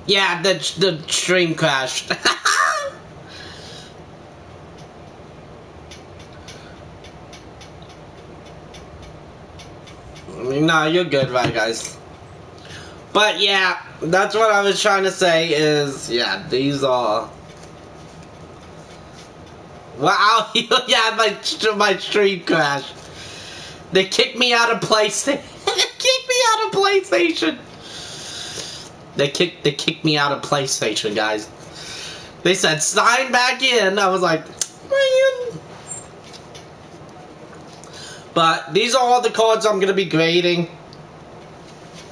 Yeah, the stream crashed. No, you're good, right, guys? But yeah, that's what I was trying to say is, yeah, these are... Wow, yeah, my stream crashed. They kicked me out of PlayStation. They kicked me out of PlayStation, guys. They said sign back in. I was like, man. But these are all the cards I'm gonna be grading.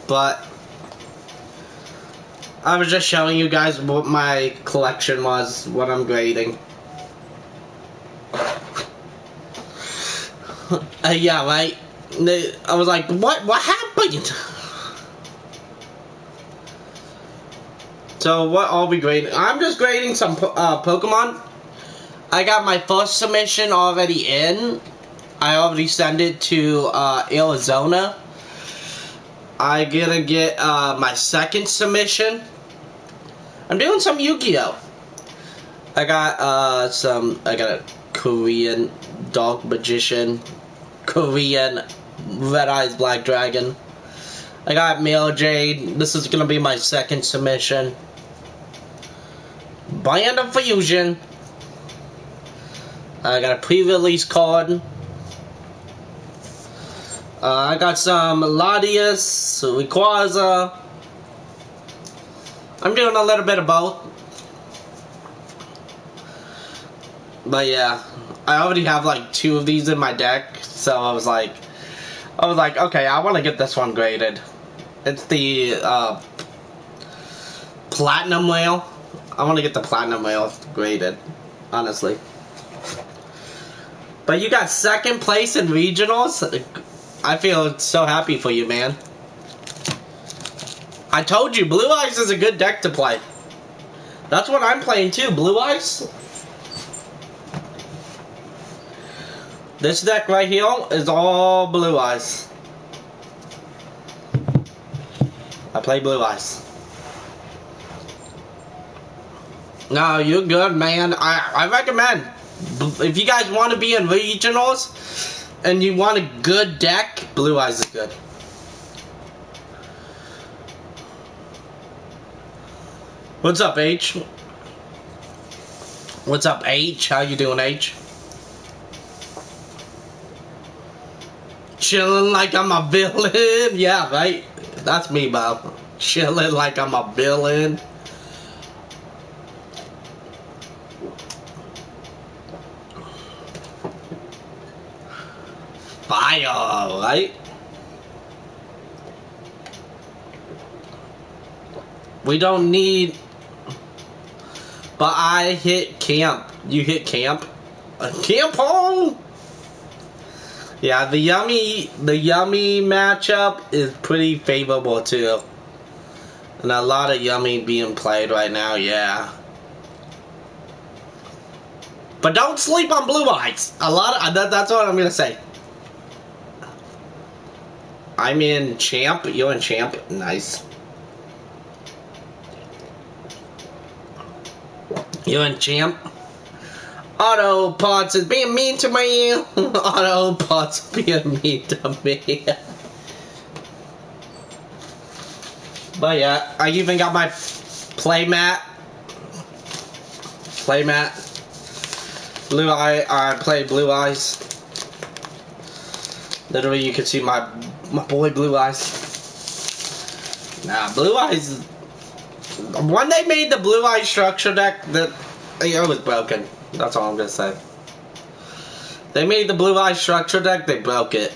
But I was just showing you guys what my collection was, what I'm grading. Yeah, right. I was like, what happened? So what are we grading? I'm just grading some Pokemon. I got my first submission already in. I already sent it to Arizona. I'm gonna get my second submission. I'm doing some Yu-Gi-Oh! I got a Korean Dog Magician, Korean Red Eyes Black Dragon. I got Male Jade. This is gonna be my second submission. Band of Fusion. I got a pre-release card. I got some Latias, Rayquaza. I'm doing a little bit of both. But yeah, I already have like 2 of these in my deck, so I was like, okay, I want to get this one graded. It's the Platinum Whale. I want to get the Platinum Whale graded, honestly. But you got second place in regionals. I feel so happy for you, man. I told you, Blue Eyes is a good deck to play. That's what I'm playing too, Blue Eyes. This deck right here is all Blue Eyes. I play Blue Eyes. No, you're good, man. I recommend. If you guys want to be in regionals and you want a good deck, Blue Eyes is good. What's up, H? What's up, H? How you doing, H? Chilling like I'm a villain. Yeah, right? That's me, Bob. Chilling like I'm a villain. Fire, right? We don't need... But I hit camp. You hit camp? Camp home? Yeah, the yummy matchup is pretty favorable too. And a lot of yummy being played right now, yeah. But don't sleep on Blue Eyes. That's what I'm gonna say. I'm in champ. You're in champ. Nice. You're in champ. Auto Pots is being mean to me. Auto Pots being mean to me. But yeah, I even got my playmat. Blue Eye. I play Blue Eyes. Literally, you can see my boy Blue Eyes. Nah, Blue Eyes. When they made the Blue Eyes structure deck, it was broken. That's all I'm gonna say. They made the Blue Eyes structure deck, they broke it.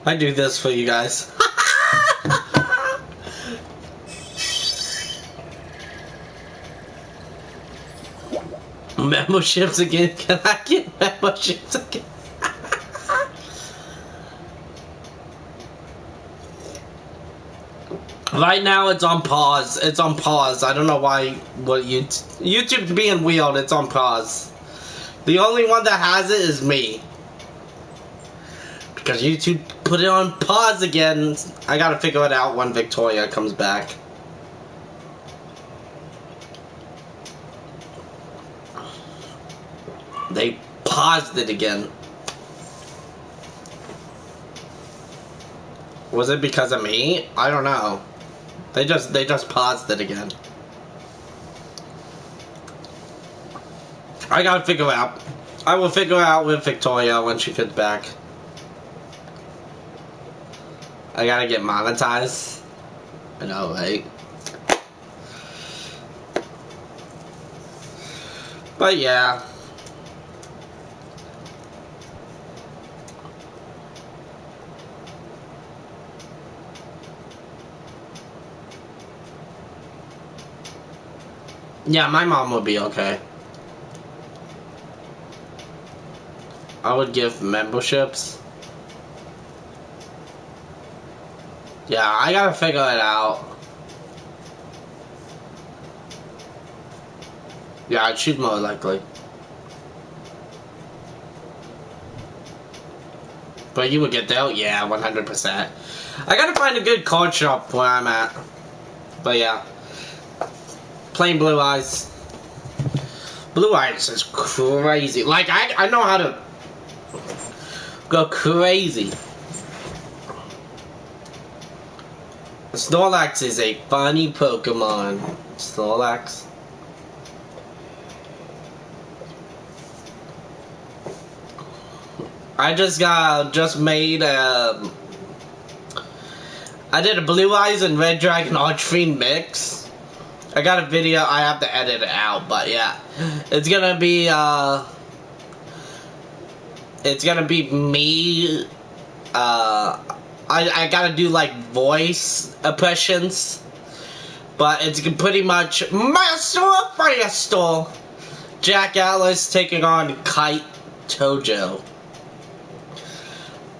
I do this for you guys. Memberships again? Can I get memberships again? Right now it's on pause. It's on pause. I don't know why. What YouTube's being weird. It's on pause. The only one that has it is me. Because YouTube put it on pause again. I gotta figure it out when Victoria comes back. They paused it again. Was it because of me? I don't know. They just paused it again. I gotta figure out. I will figure out with Victoria when she gets back. I gotta get monetized. I know, right? But yeah. Yeah, my mom would be okay. I would give memberships. Yeah, I gotta figure it out. Yeah, she's more likely. But you would get there? Yeah, 100%. I gotta find a good card shop where I'm at. But yeah. Plain Blue Eyes. Blue Eyes is crazy. Like, I know how to go crazy. Snorlax is a funny Pokemon. Snorlax. I just made I did a Blue Eyes and Red Dragon Archfiend mix. I got a video, I have to edit it out, but yeah. It's gonna be me, I gotta do like voice impressions, but it's pretty much Master of Firestorm, Jack Atlas taking on Kite Tojo.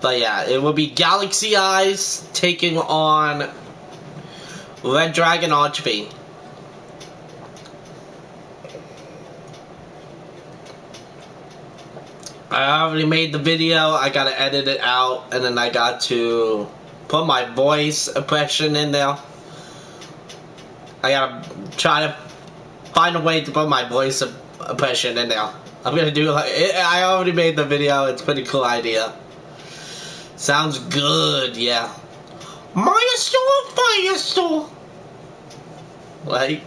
But yeah, it will be Galaxy Eyes taking on Red Dragon Archfiend. I already made the video, I gotta edit it out, and then I got to put my voice impression in there. I gotta try to find a way to put my voice impression in there. I'm gonna do I already made the video, it's a pretty cool idea. Sounds good, yeah. Firestorm! Like...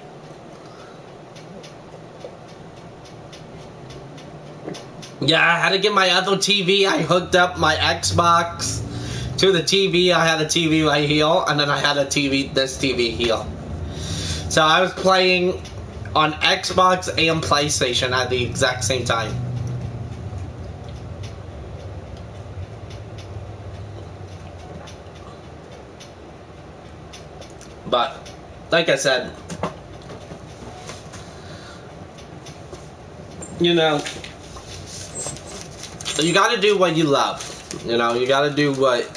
Yeah, I had to get my other TV. I hooked up my Xbox to the TV. I had a TV right here, and then I had this TV here. So I was playing on Xbox and PlayStation at the exact same time. But, like I said, you know, you gotta do what you love. You know, you gotta do what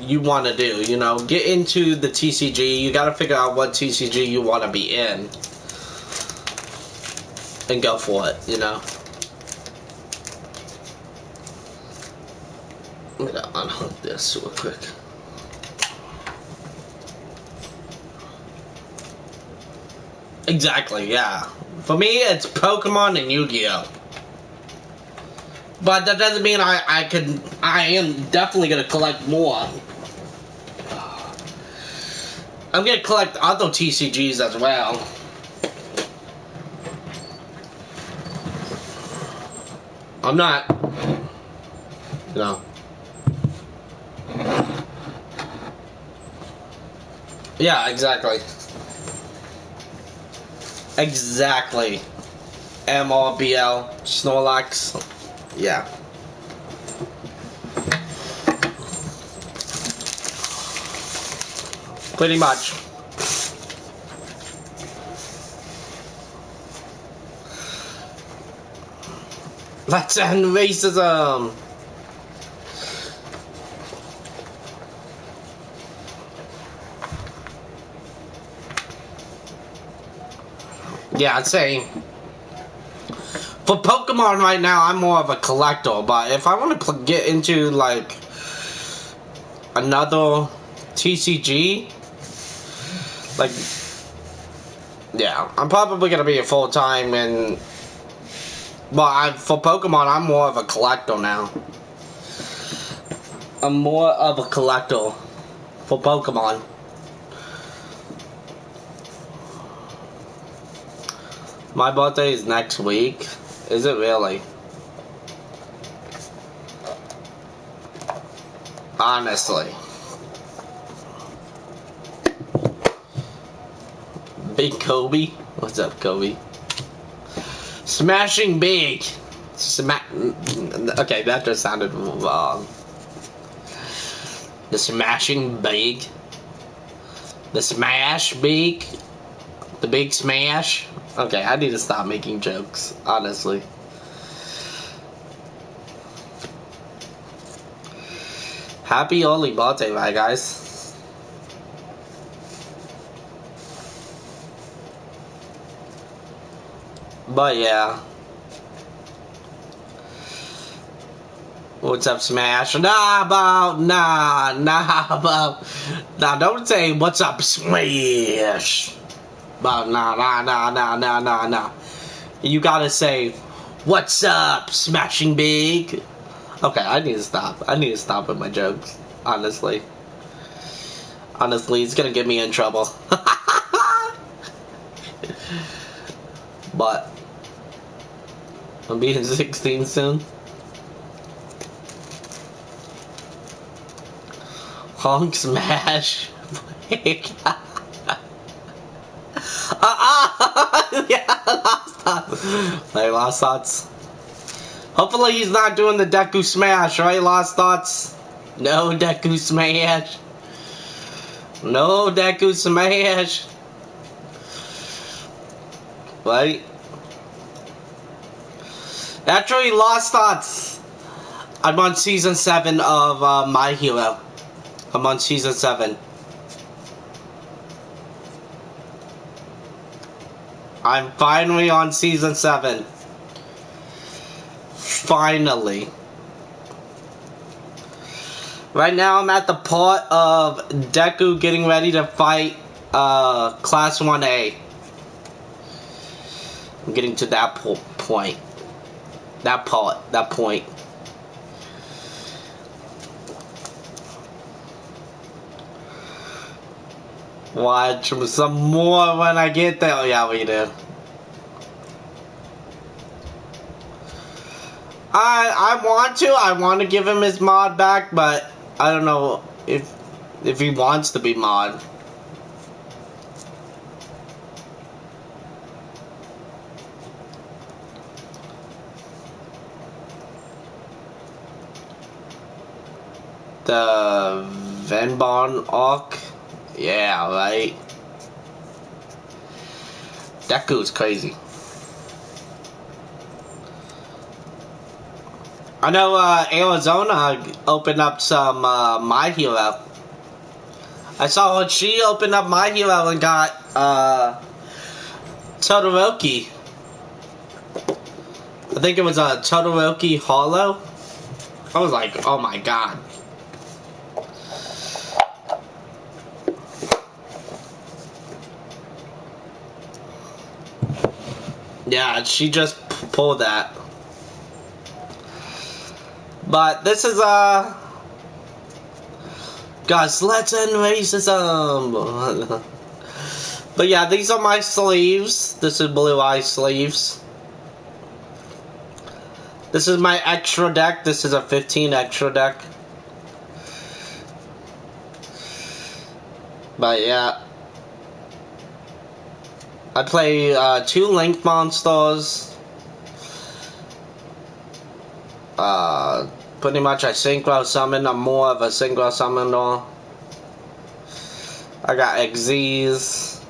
you want to do. You know, get into the TCG. You gotta figure out what TCG you want to be in. And go for it, you know. I'm gonna unhook this real quick. Exactly, yeah. For me, it's Pokemon and Yu-Gi-Oh! But that doesn't mean I am definitely gonna collect more. I'm gonna collect other TCGs as well. I'm not, you know. Yeah, exactly. Exactly. MRBL, Snorlax. Yeah. Pretty much. Let's end racism. Yeah, I'd say for Pokemon right now, I'm more of a collector. But if I want to get into like another TCG, like, yeah, I'm probably gonna be a full time and. But for Pokemon, I'm more of a collector now. I'm more of a collector for Pokemon. My birthday is next week. Is it really? Honestly. Big Kobe? What's up, Kobe? Smashing big. Okay, that just sounded wrong. The smashing big. The smash big. The big smash. Okay, I need to stop making jokes, honestly. Happy early birthday, right, guys? But yeah. What's up, Smash? Nah, don't say what's up, Smash. But nah. You gotta say, what's up, Smashing Big? Okay, I need to stop. I need to stop with my jokes. Honestly. Honestly, it's gonna get me in trouble. But I'm being 16 soon. Honk smash. Yeah, lost thoughts. Like, lost thoughts. Hopefully he's not doing the Deku smash, right? Lost thoughts. No Deku smash. No Deku smash. Right? Actually, lost thoughts. I'm on season 7 of My Hero. I'm on season 7. I'm finally on season 7. Finally. Right now I'm at the part of Deku getting ready to fight Class 1A. I'm getting to that point. That point. Watch some more when I get there. Oh, yeah, we do. I want to give him his mod back, but I don't know if he wants to be mod. The Venbon arc? Yeah, right. Deku's crazy. I know Arizona opened up some My Hero. I saw she opened up My Hero and got Todoroki. I think it was a Todoroki Hollow. I was like, oh my god. Yeah, she just pulled that. But this is guys, let's end racism. But yeah, these are my sleeves. This is Blue Eye sleeves. This is my extra deck. This is a 15 extra deck. But yeah, I play 2 Link monsters. Pretty much I synchro summon. I'm more of a synchro summoner. I got XZs.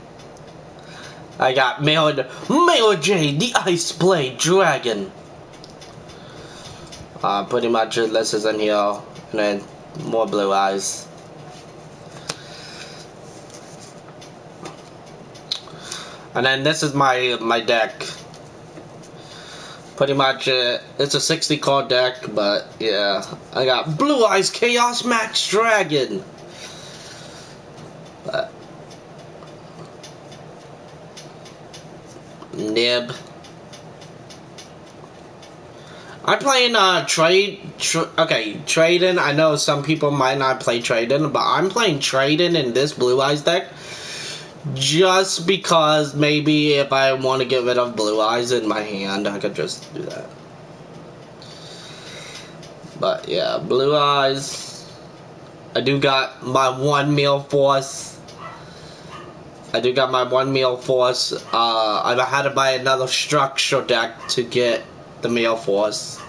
I got Mail J, the Ice Blade Dragon. Pretty much this is in here, and then more blue eyes. And then this is my deck. Pretty much, it's a 60 card deck, but yeah, I got Blue Eyes Chaos Max Dragon. Nib. I'm playing Trading. I know some people might not play Trading, but I'm playing Trading in this Blue Eyes deck. Just because maybe if I want to get rid of Blue Eyes in my hand, I could just do that. But yeah, Blue Eyes. I do got my 1 meal force. I had to buy another structure deck to get the meal force.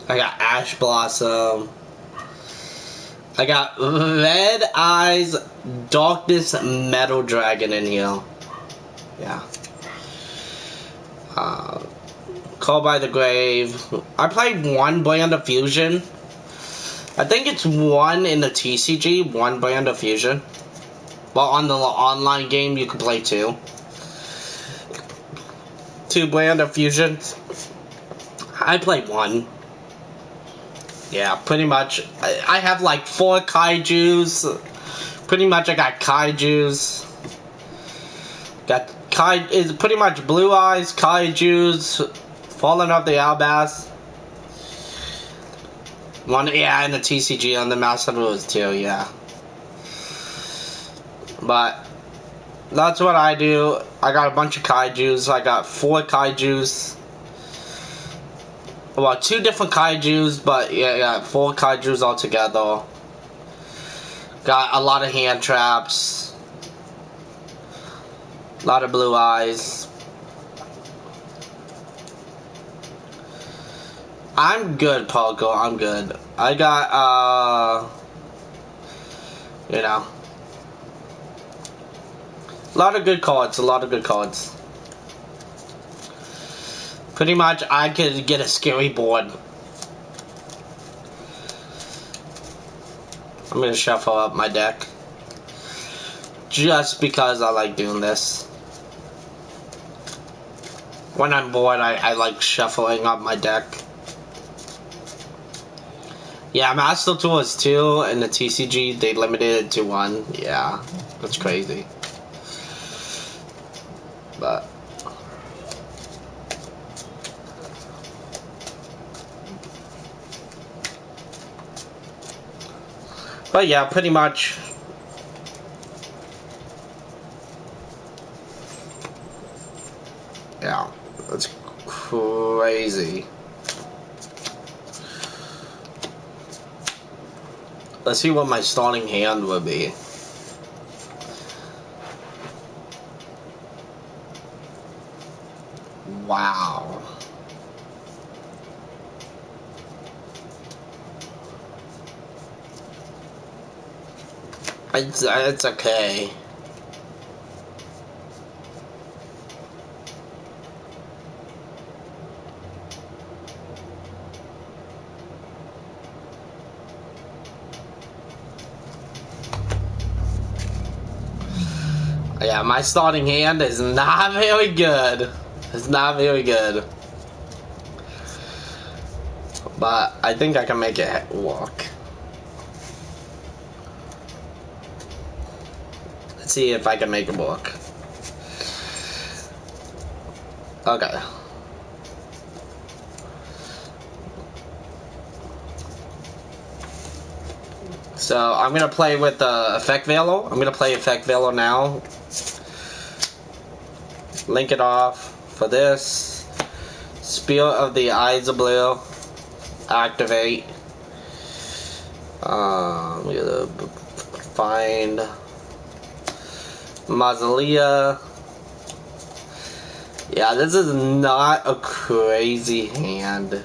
I got Ash Blossom. I got Red Eyes Darkness Metal Dragon in here. Yeah. Call by the Grave. I played 1 Brand of Fusion. I think it's 1 in the TCG, 1 Brand of Fusion. Well, on the online game, you can play 2. 2 Brand of Fusion. I played 1. Yeah, pretty much. I have like 4 kaijus. Pretty much I got kaijus. It's pretty much Blue Eyes, kaijus, Fallen of the Albass. 1, yeah, and the TCG on the Master Rules too, yeah. But that's what I do. I got a bunch of kaijus. I got 4 kaijus. Well, 2 different kaijus, but yeah, I got 4 kaijus altogether. Got a lot of hand traps. A lot of Blue Eyes. I'm good, Poco. I'm good. I got, you know, a lot of good cards. Pretty much, I could get a scary board. I'm gonna shuffle up my deck. Just because I like doing this. When I'm bored, I like shuffling up my deck. Yeah, Master Tours 2 and the TCG, they limited it to 1. Yeah, that's crazy. But yeah, pretty much. Yeah, that's crazy. Let's see what my starting hand would be. Wow. It's okay. Yeah, my starting hand is not very good. It's not very good. But I think I can make it work. Let's see if I can make it work. Okay. So I'm gonna play with Effect Velo. I'm gonna play Effect Velo now. Link it off for this. Spirit of the Eyes of Blue. Activate. I'm gonna find Mausolea. Yeah, this is not a crazy hand.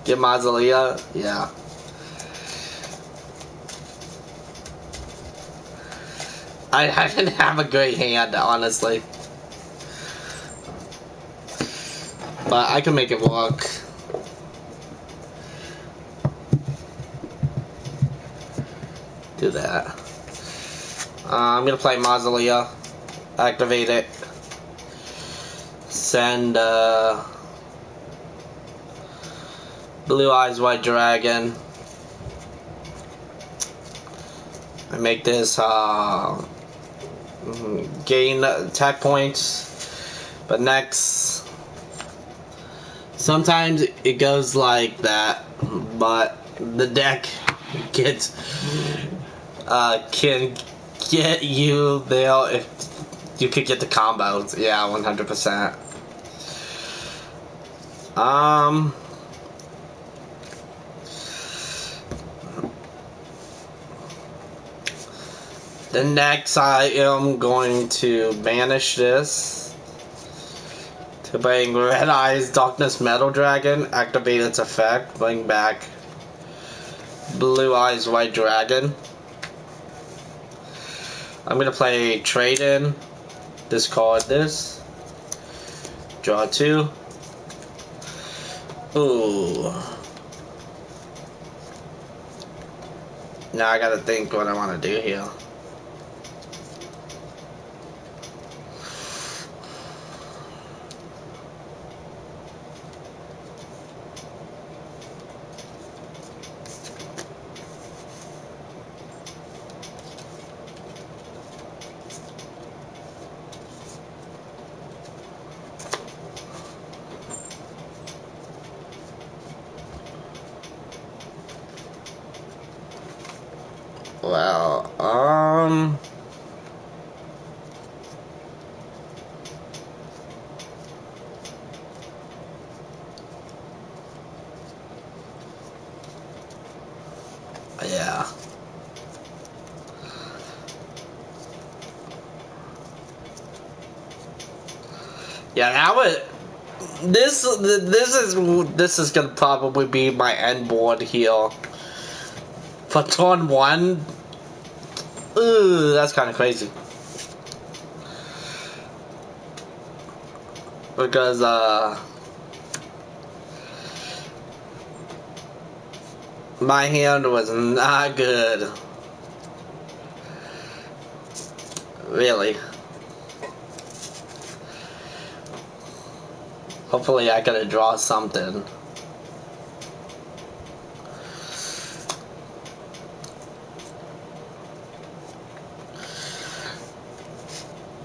Get Mausolea? Yeah. I didn't have a great hand, honestly. but I can make it work. Do that. I'm gonna play Mausolea. Activate it. Send Blue Eyes White Dragon. I make this gain attack points, but next sometimes it goes like that, but the deck gets can get you there if you could get the combos. Yeah, 100%. Then next I am going to banish this to bring Red Eyes Darkness Metal Dragon, activate its effect, bring back Blue Eyes White Dragon. I'm gonna play Trade In, discard this, draw 2. Ooh. Now I gotta think what I wanna do here. Well, yeah. Yeah, that would. This is gonna probably be my end board here for turn 1. Ooh, that's kind of crazy. Because my hand was not good. Really. Hopefully I gotta draw something.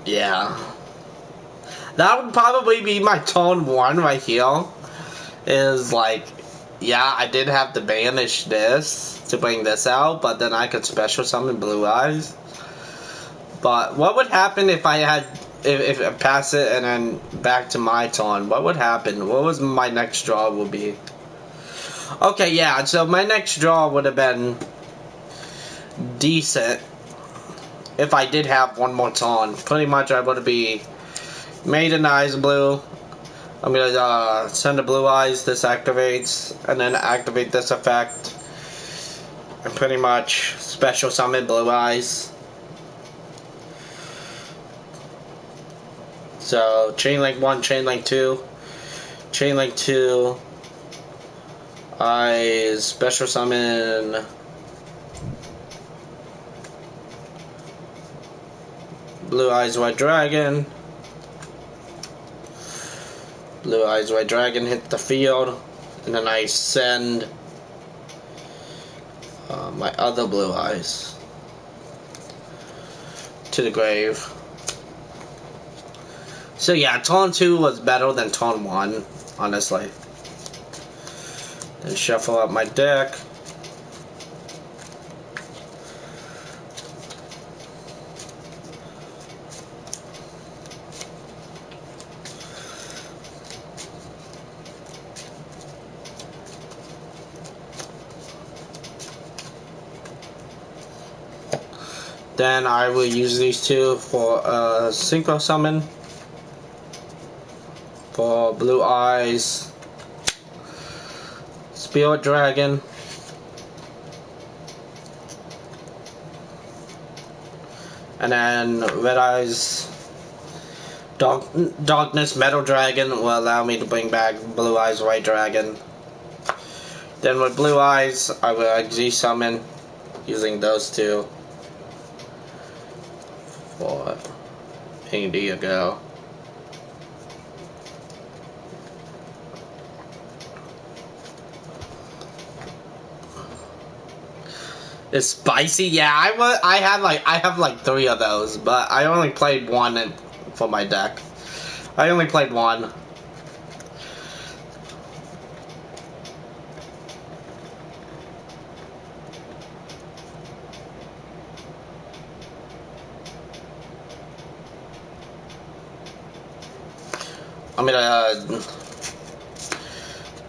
Yeah. That would probably be my turn 1 right here. Is like, yeah, I did have to banish this to bring this out, but then I could special summon Blue Eyes. But what would happen if I had, if I pass it and then back to my turn? What would happen? What was my next draw would be? Okay, yeah, so my next draw would have been decent if I did have one more turn. Pretty much I would be Maiden Eyes Blue. I'm gonna send the Blue Eyes, this activates, and then activate this effect. And pretty much special summon Blue Eyes. So, Chain Link 1, Chain Link 2. Chain Link 2. I special summon Blue Eyes White Dragon. Blue Eyes White Dragon hit the field. And then I send my other Blue Eyes to the grave. So yeah, turn 2 was better than turn 1, honestly. Then shuffle up my deck. Then I will use these two for a synchro summon. For Blue Eyes, Spirit Dragon, and then Red Eyes Darkness Metal Dragon will allow me to bring back Blue Eyes White Dragon. Then with Blue Eyes, I will XZ summon using those two for Indigo. It's spicy, yeah. I have like 3 of those, but I only played one for my deck. I only played one. I'm gonna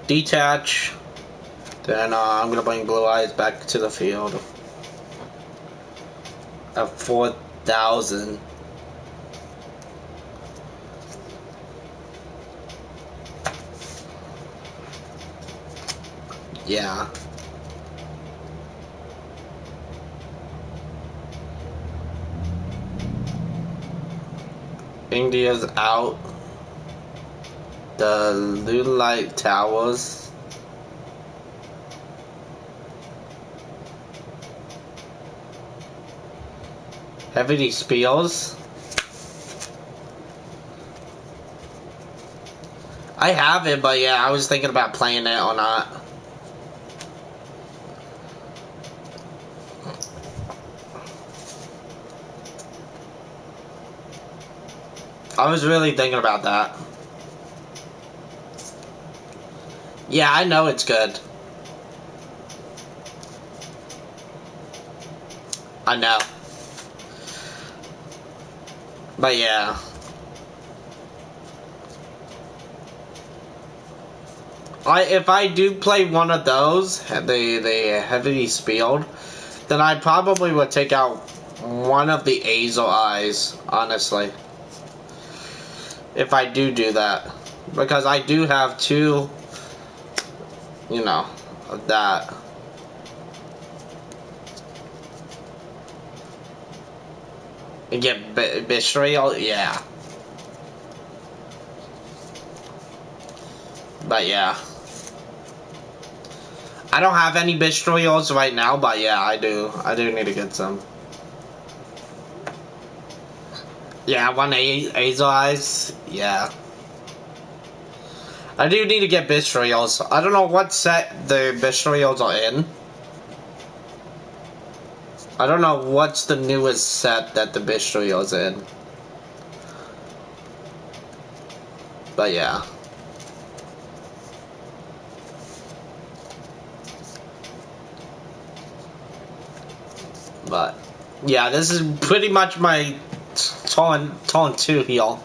detach. Then I'm gonna bring Blue Eyes back to the field at 4,000. Yeah. India's out. The Lulight Towers. Heavy Spiels. I have it, but yeah, I was thinking about playing it or not. I was really thinking about that. Yeah, I know it's good. I know. But yeah. If I do play one of those, the heavily spieled, then I probably would take out one of the Azel Eyes, honestly. If I do that. Because I do have 2, you know, of that. And get Betrayal, yeah. But yeah. I don't have any Betrayals right now, but yeah, I do. I do need to get some. Yeah, one Azel Eyes, yeah. I do need to get Betrayals. I don't know what set the Betrayals are in. I don't know what's the newest set that the Betrayals in. But yeah. But yeah, this is pretty much my Taunt 2 heal.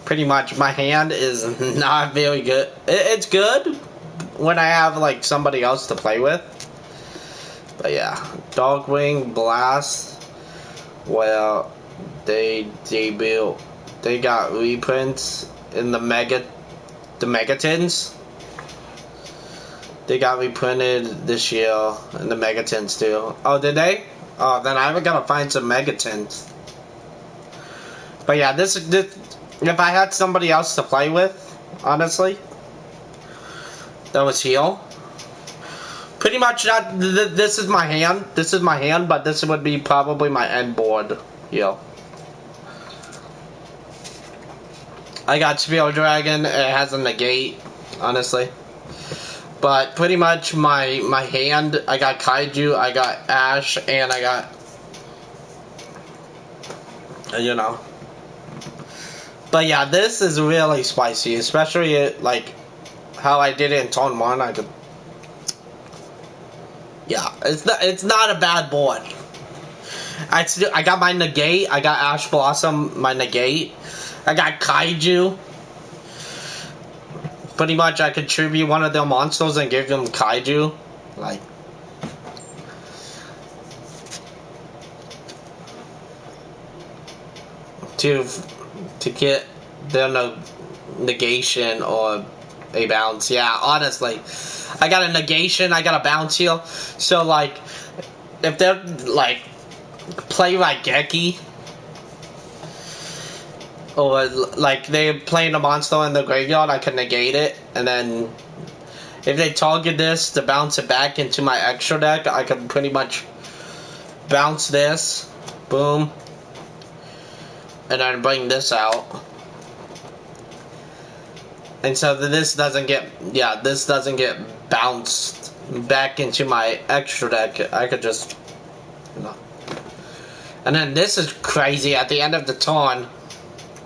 Pretty much my hand is not very good. It's good when I have like somebody else to play with. But yeah, Dogwing Blast. Well, they got reprints in the Megatins. They got reprinted this year in the Megatins too. Oh, did they? Oh, then I gotta find some Megatins. But yeah, this if I had somebody else to play with, honestly, that was heal. Pretty much that. This is my hand. This is my hand, but this would be probably my end board heal. I got Spear Dragon. It has a negate, honestly. But pretty much my hand, I got Kaiju, I got Ash, and I got, you know. But yeah, this is really spicy, especially like how I did it in Tone 1. I could, yeah, it's not a bad board. I got my negate, I got Ash Blossom, my negate, I got Kaiju. Pretty much I could tribute one of their monsters and give them Kaiju. Like, to get their negation or a bounce. Yeah, honestly. I got a negation, I got a bounce heal. So like, if they're like play Raigeki, Or like they're playing a monster in the graveyard, I can negate it, and then if they target this to bounce it back into my extra deck, I can pretty much bounce this, boom, and then bring this out. And so this doesn't get, yeah, this doesn't get bounced back into my extra deck. I could just, you know. And then this is crazy. At the end of the turn,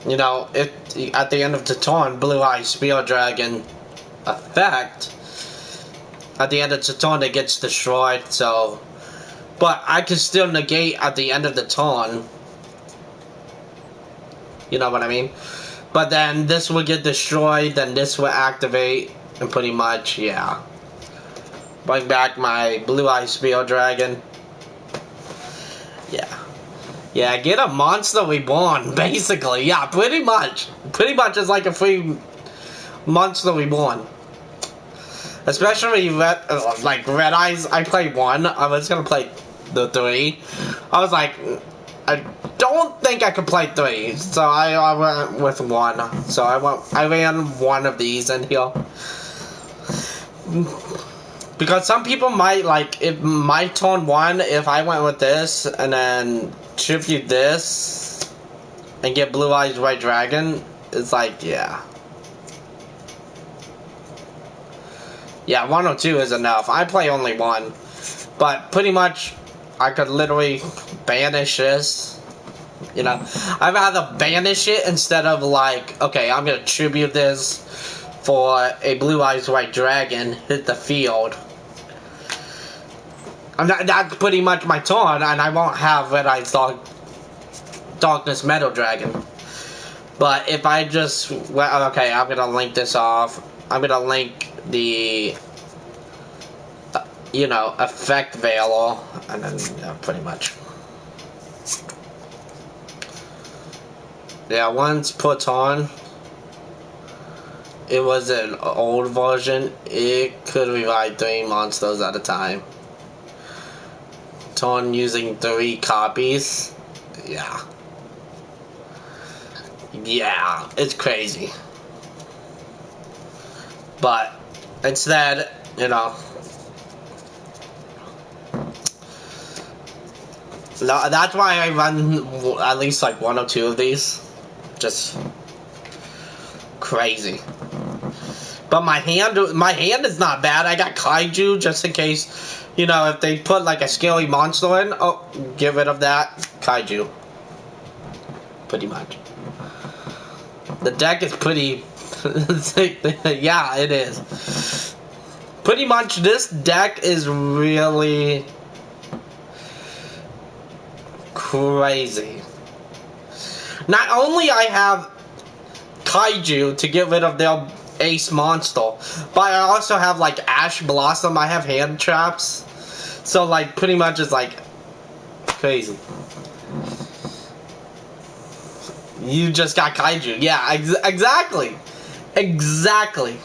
you know, at the end of the turn, Blue Eye Spear Dragon effect. At the end of the turn, it gets destroyed. So, but I can still negate at the end of the turn. You know what I mean? But then this will get destroyed, then this will activate, and pretty much, yeah. Bring back my Blue Eye Spear Dragon. Yeah. Yeah, get a monster reborn, basically. Yeah, pretty much. Pretty much it's like a free monster reborn. Especially Red Eyes. I played 1. I was gonna play the 3. I was like, I don't think I could play 3, so I went with 1. So I ran 1 of these in here. Because some people might, like, if my turn 1, if I went with this, and then tribute this, and get Blue Eyes White Dragon, it's like, yeah. Yeah, 1 or 2 is enough. I play only 1. But pretty much, I could literally banish this. You know, I'd rather banish it instead of like, okay, I'm gonna tribute this for a Blue Eyes White Dragon, hit the field. That's pretty much my turn, and I won't have Red Eyes Darkness Metal Dragon. But if I just, well, okay, I'm gonna link this off. I'm gonna link the, you know, effect Veiler, and then, yeah, pretty much. Yeah, once put on, it was an old version. It could revive 3 monsters at a time. Turn using 3 copies. Yeah. Yeah, it's crazy. But instead, you know, that's why I run at least like 1 or 2 of these. Just crazy. But my hand is not bad. I got Kaiju just in case, you know, if they put like a scary monster in. Oh, get rid of that. Kaiju. Pretty much. The deck is pretty. Yeah, it is. Pretty much this deck is really crazy. Not only I have Kaiju to get rid of their ace monster, but I also have like Ash Blossom. I have hand traps. So like pretty much it's like crazy. You just got Kaiju. Yeah, exactly. Exactly.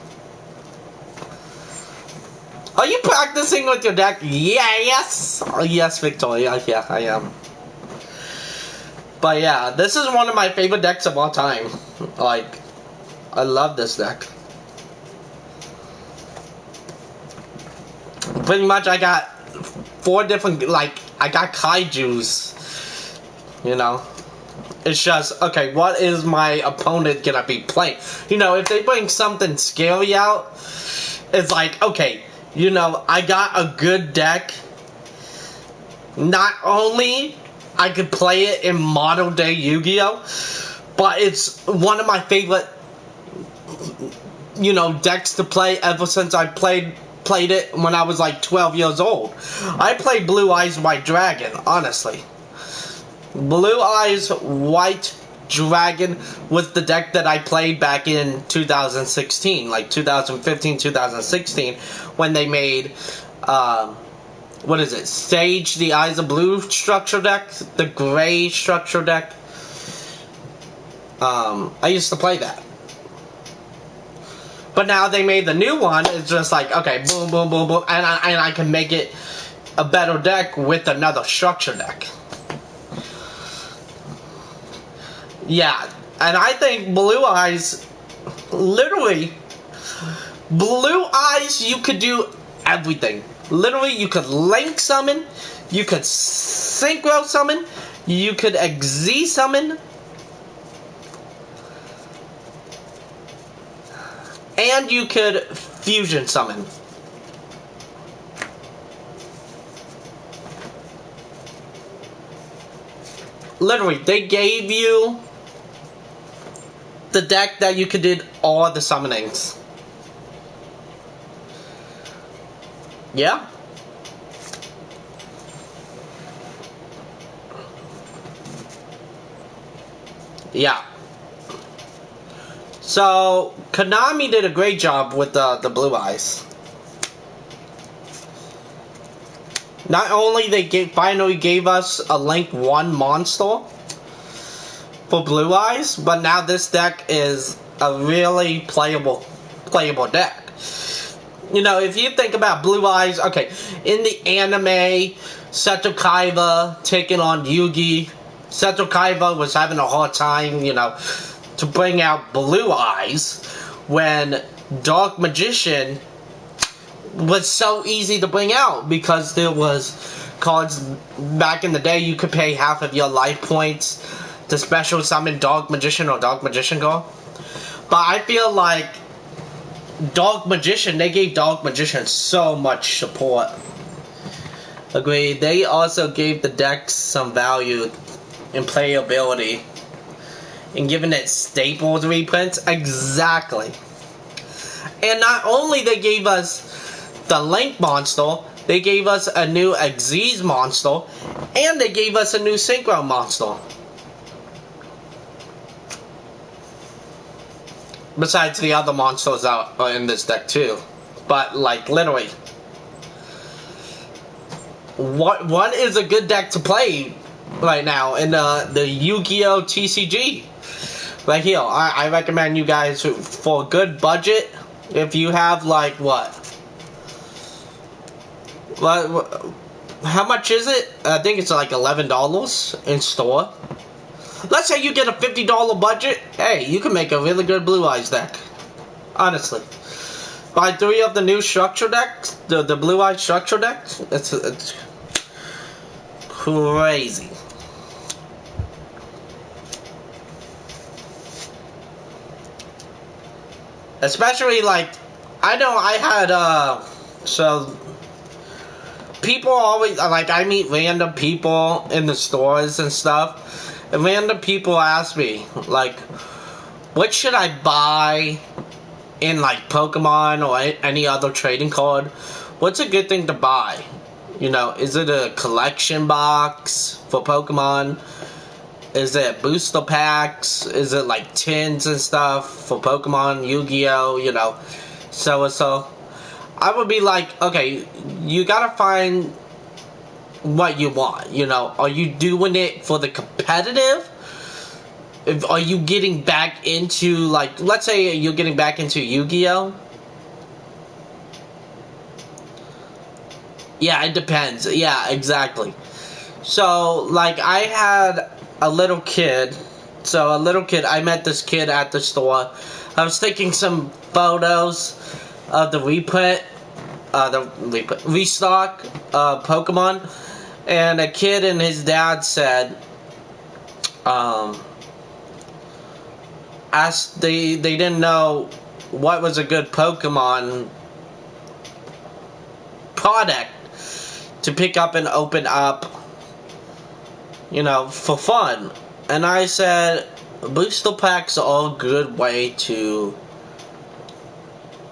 Are you practicing with your deck? Yeah, yes. Oh, yes, Victoria. Yeah, I am. But yeah, this is one of my favorite decks of all time. Like, I love this deck. Pretty much I got 4 different, like, I got Kaijus. You know? It's just, okay, what is my opponent gonna be playing? You know, if they bring something scary out, it's like, okay, you know, I got a good deck. Not only I could play it in modern day Yu-Gi-Oh, but it's one of my favorite, you know, decks to play ever since I played it when I was like 12 years old. I played Blue Eyes White Dragon, honestly. Blue Eyes White Dragon was the deck that I played back in 2016, like 2015, 2016, when they made, what is it, Sage the Eyes of Blue structure deck, the gray structure deck. I used to play that. But now they made the new one. It's just like, okay, boom, boom, boom, boom, and I can make it a better deck with another structure deck. Yeah, And I think Blue Eyes, literally, Blue Eyes, you could do everything. Literally, you could Link summon, you could Synchro summon, you could XZ summon, and you could Fusion summon. Literally, they gave you the deck that you could do all the summonings. Yeah. Yeah. So, Konami did a great job with the Blue Eyes. Not only they finally gave us a Link 1 monster for Blue Eyes, but now this deck is a really playable deck. You know, if you think about Blue Eyes, okay, in the anime, Seto Kaiba taking on Yugi. Seto Kaiba was having a hard time, you know, to bring out Blue Eyes when Dark Magician was so easy to bring out because there was cards back in the day you could pay half of your life points to special summon Dark Magician or Dark Magician card. But I feel like Dark Magician, they gave Dark Magician so much support. Agreed. They also gave the deck some value in playability and giving it staples reprints. Exactly. And not only they gave us the Link monster, they gave us a new Xyz monster, and they gave us a new Synchro monster. Besides the other monsters out in this deck too. But like literally, what is a good deck to play right now in the Yu-Gi-Oh! TCG? Right here, I recommend you guys for a good budget. If you have like what? How much is it? I think it's like $11 in store. Let's say you get a $50 budget. Hey, you can make a really good Blue Eyes deck. Honestly. Buy 3 of the new structure decks, the Blue Eyes structure decks. It's crazy. Especially like, I know I had so people always, like, I meet random people in the stores and stuff, and random people ask me, like, what should I buy in, like, Pokemon or any other trading card? What's a good thing to buy? You know, is it a collection box for Pokemon? Is it booster packs? Is it, like, tins and stuff for Pokemon, Yu-Gi-Oh, you know, so. I would be like, okay, you gotta find what you want, you know. Are you doing it for the competitive? Are you getting back into, like, let's say you're getting back into Yu-Gi-Oh? Yeah, it depends. Yeah, exactly. So, like, I had a little kid. So, I met this kid at the store. I was taking some photos of the restock Pokemon, and a kid and his dad said, they didn't know what was a good Pokemon product to pick up and open up, you know, for fun. And I said, booster packs are a good way to,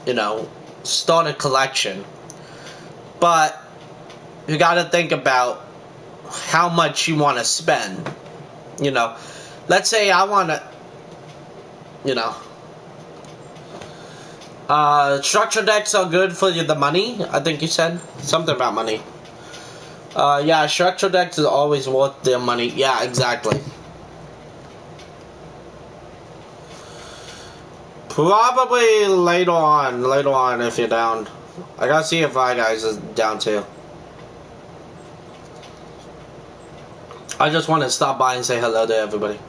you know, start a collection. But you gotta think about how much you want to spend. You know, let's say I want to, you know, structure decks are good for the money. I think you said something about money. Yeah, structure decks is always worth their money. Yeah, exactly. Probably later on if you're down. I gotta see if I guys is down too. I just want to stop by and say hello to everybody.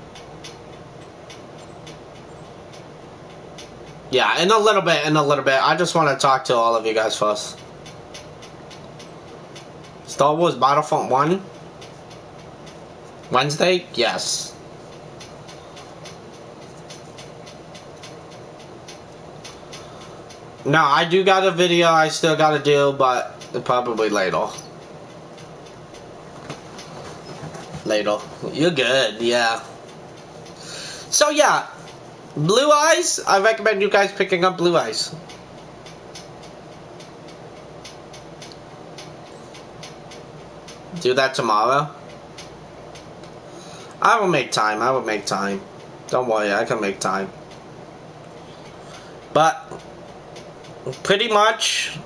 Yeah, in a little bit, I just want to talk to all of you guys first. Star Wars Battlefront 1? Wednesday? Yes. No, I do got a video I still gotta do, but probably later. Later. You're good, yeah. So yeah, Blue Eyes, I recommend you guys picking up Blue Eyes. Do that tomorrow. I will make time, Don't worry, I can make time. But pretty much,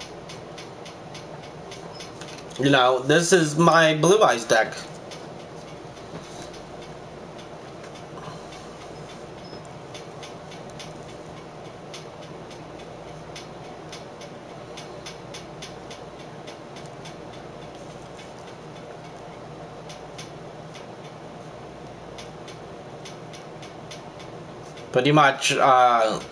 you know, this is my Blue Eyes deck. Pretty much, you know.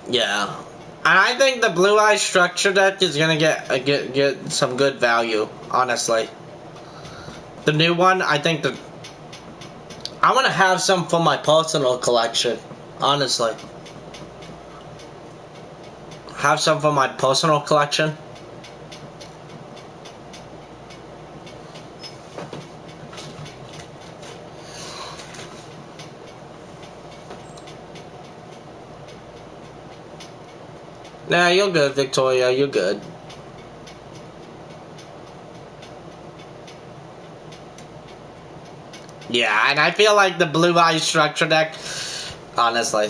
Yeah, and I think the Blue Eye structure deck is gonna get some good value. Honestly, the new one, I think I want to have some for my personal collection. Honestly, have some for my personal collection. Nah, you're good, Victoria. You're good. Yeah, and I feel like the Blue Eye structure deck, honestly.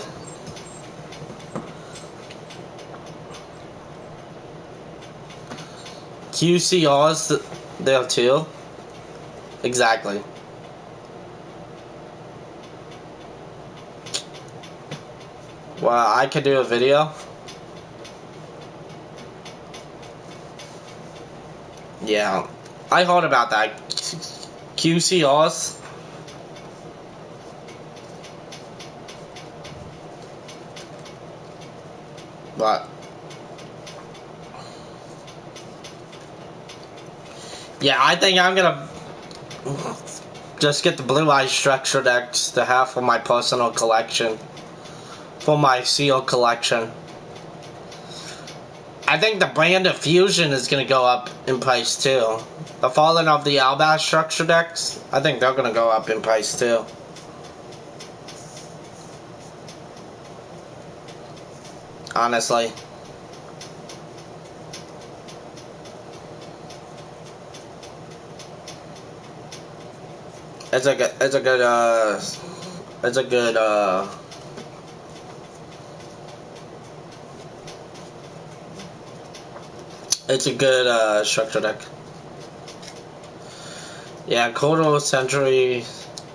QCR's there too. Exactly. Well, I could do a video. Yeah, I heard about that. QCRs. But yeah, I think I'm gonna just get the Blue Eye structure decks to have for my personal collection. For my seal collection. I think the brand of Fusion is gonna go up in price too. The Fallen of the Albass structure decks, I think they're gonna go up in price too. Honestly. It's a good structure deck. Yeah, Kyoto Century,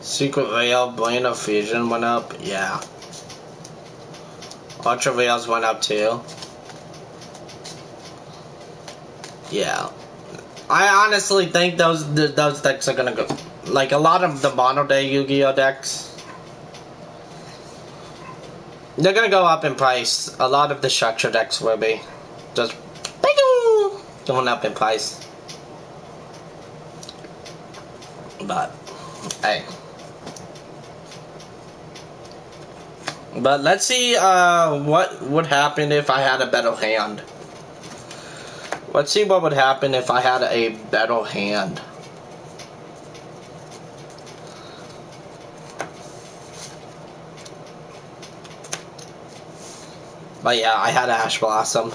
Secret Veil, Brand of Fusion went up. Yeah. Ultra Veils went up too. Yeah. I honestly think those decks are gonna go. Like a lot of the modern day Yu-Gi-Oh decks, they're gonna go up in price. A lot of the structure decks will be just going up in price. But hey. But let's see what would happen if I had a better hand. Let's see what would happen if I had a better hand. But yeah, I had Ash Blossom.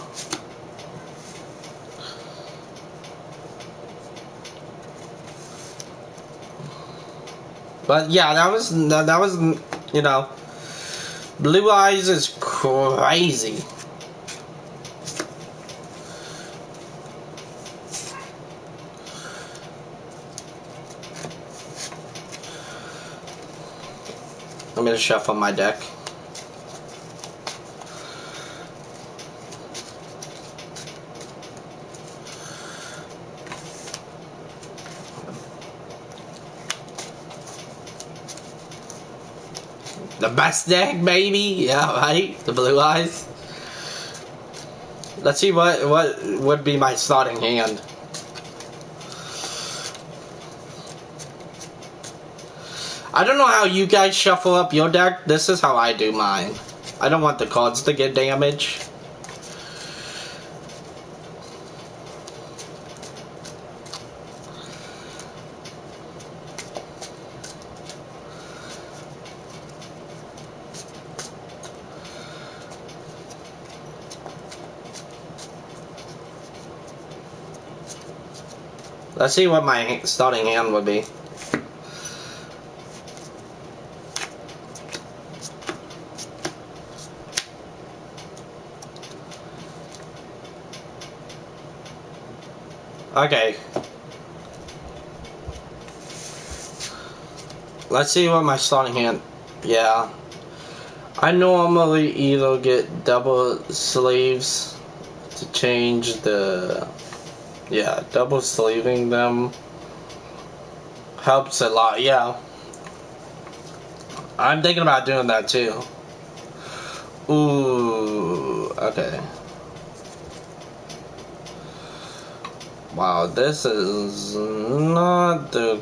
But yeah, that was you know, Blue Eyes is crazy. I'm gonna shuffle my deck. The best deck, baby. Yeah, right. The blue eyes. Let's see what would be my starting hand. I don't know how you guys shuffle up your deck. This is how I do mine. I don't want the cards to get damaged. Let's see what my starting hand would be. Okay. Let's see what my starting hand. Yeah. I normally either get double sleeves to change the. Yeah, double sleeving them helps a lot. Yeah. I'm thinking about doing that too. Ooh. Okay. Wow, this is not the.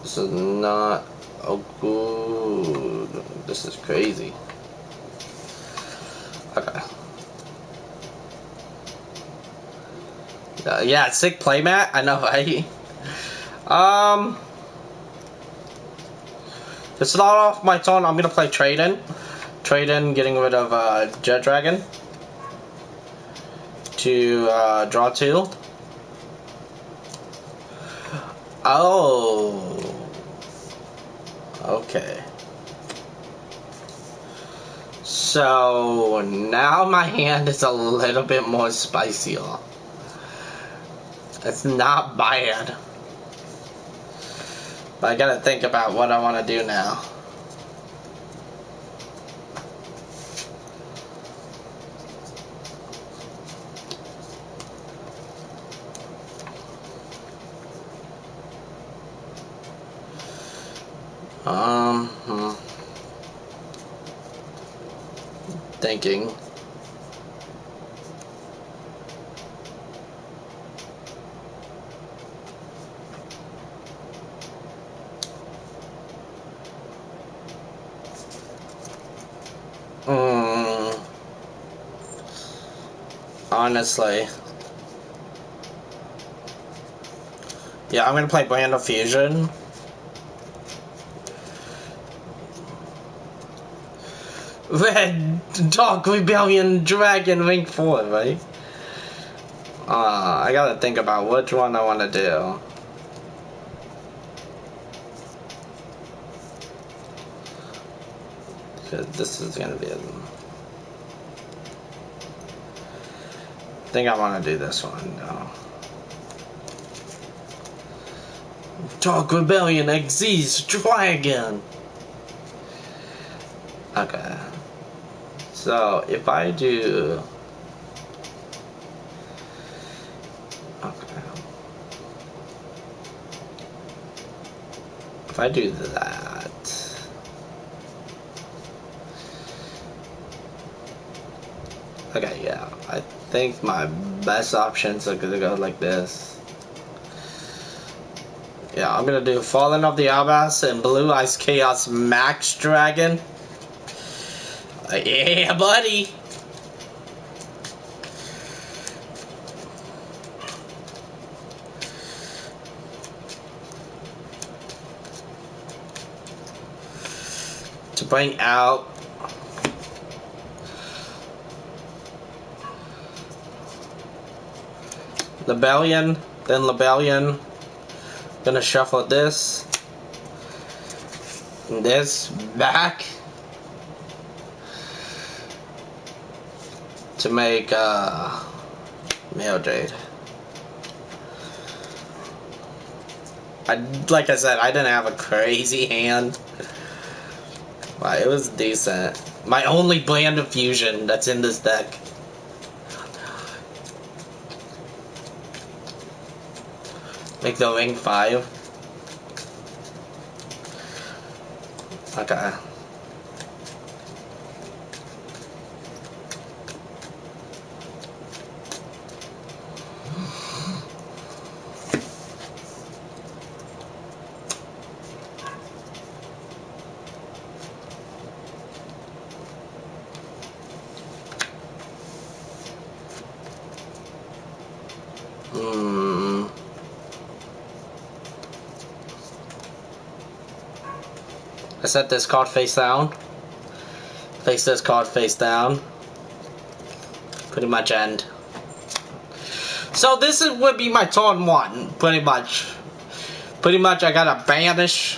This is not a good. This is crazy. Okay. Yeah, sick playmat. I know, right? To start off my turn, I'm gonna play trade-in. Trade-in, getting rid of Jet Dragon. To draw 2. Oh. Okay. So now my hand is a little bit more spicier. It's not bad. But I gotta think about what I want to do now. Thinking. Honestly. Yeah, I'm gonna play Brand of Fusion. Red Dark Rebellion Dragon Ring 4, right? I gotta think about which one I wanna do. Cause this is gonna be I think I wanna do this one though. Dark Rebellion Xyz Dragon! Okay. So, if I do... Okay. If I do that... Okay, yeah. I think my best options are gonna go like this. Yeah, I'm gonna do Fallen of the Abbas and Blue Eyes Chaos Max Dragon. Yeah, buddy! To bring out Lebellion, then Lebellion. Gonna shuffle this and this back to make Male Jade. Like I said, I didn't have a crazy hand. But it was decent. My only brand of fusion that's in this deck. Make the ring 5. Okay. I set this card face down. Face this card face down. Pretty much end. So this would be my turn 1, pretty much. Pretty much I got a banish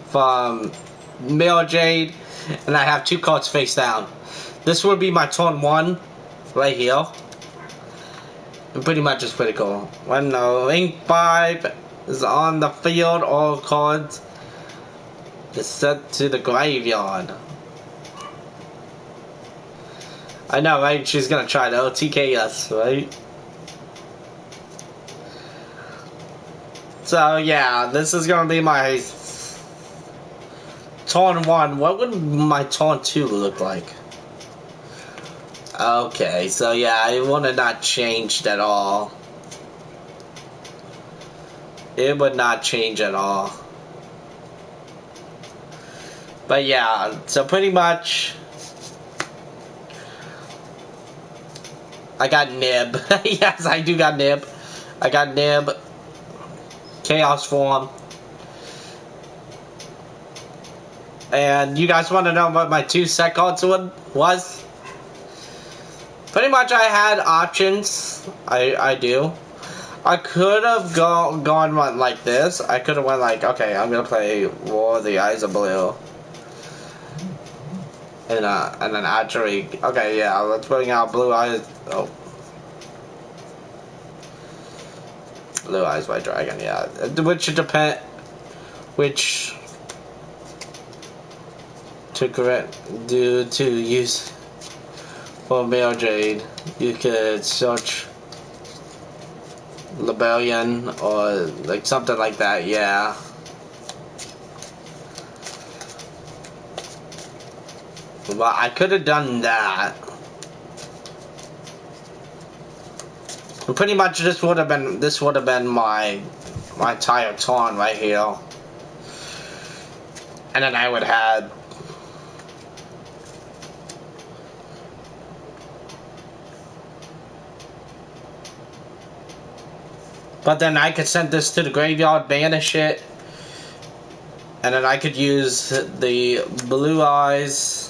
from Mirror Jade, and I have 2 cards face down. This would be my turn 1, right here. And pretty much it's pretty cool. When the ring 5 is on the field, all cards is sent to the graveyard. I know, right? She's gonna try to OTK us, right? So yeah, this is gonna be my turn 1. What would my turn 2 look like? Okay, so yeah, it would have not changed at all. It would not change at all. But yeah, so pretty much I got Nib. Yes, I do got Nib. I got Nib. Chaos form. And you guys want to know what my 2 set cards was? Pretty much I had options. I do. I could have gone like this. I could have went like, okay, I'm gonna play War of the Eyes of Blue. And then actually, okay, yeah, let's bring out Blue Eyes. Oh. Blue Eyes White Dragon, yeah. Which depend, which to correct due to use for Male Jade, you could search Rebellion or like something like that, yeah. But I could have done that. And pretty much this would have been my entire turn right here. And then I would have but then I could send this to the graveyard, banish it, and then I could use the Blue Eyes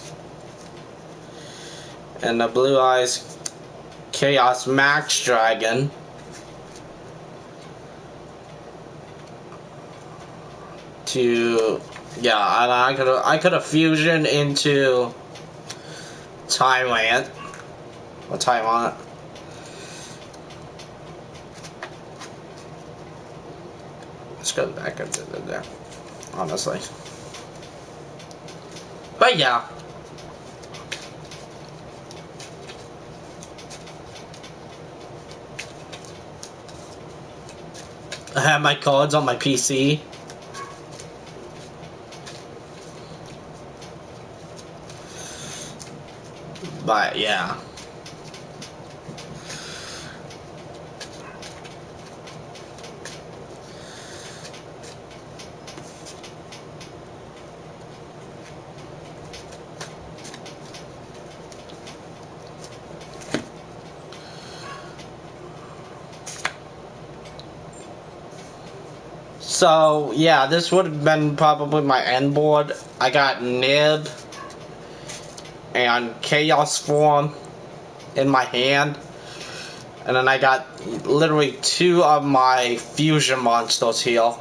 and the Blue Eyes Chaos Max Dragon to, yeah, and I could have fusion into Thailand or Taiwan. Let's go back into there, honestly. But yeah. I have my cards on my PC. But yeah. So, yeah, this would have been probably my end board. I got Nib and Chaos Form in my hand. And then I got literally 2 of my fusion monsters here.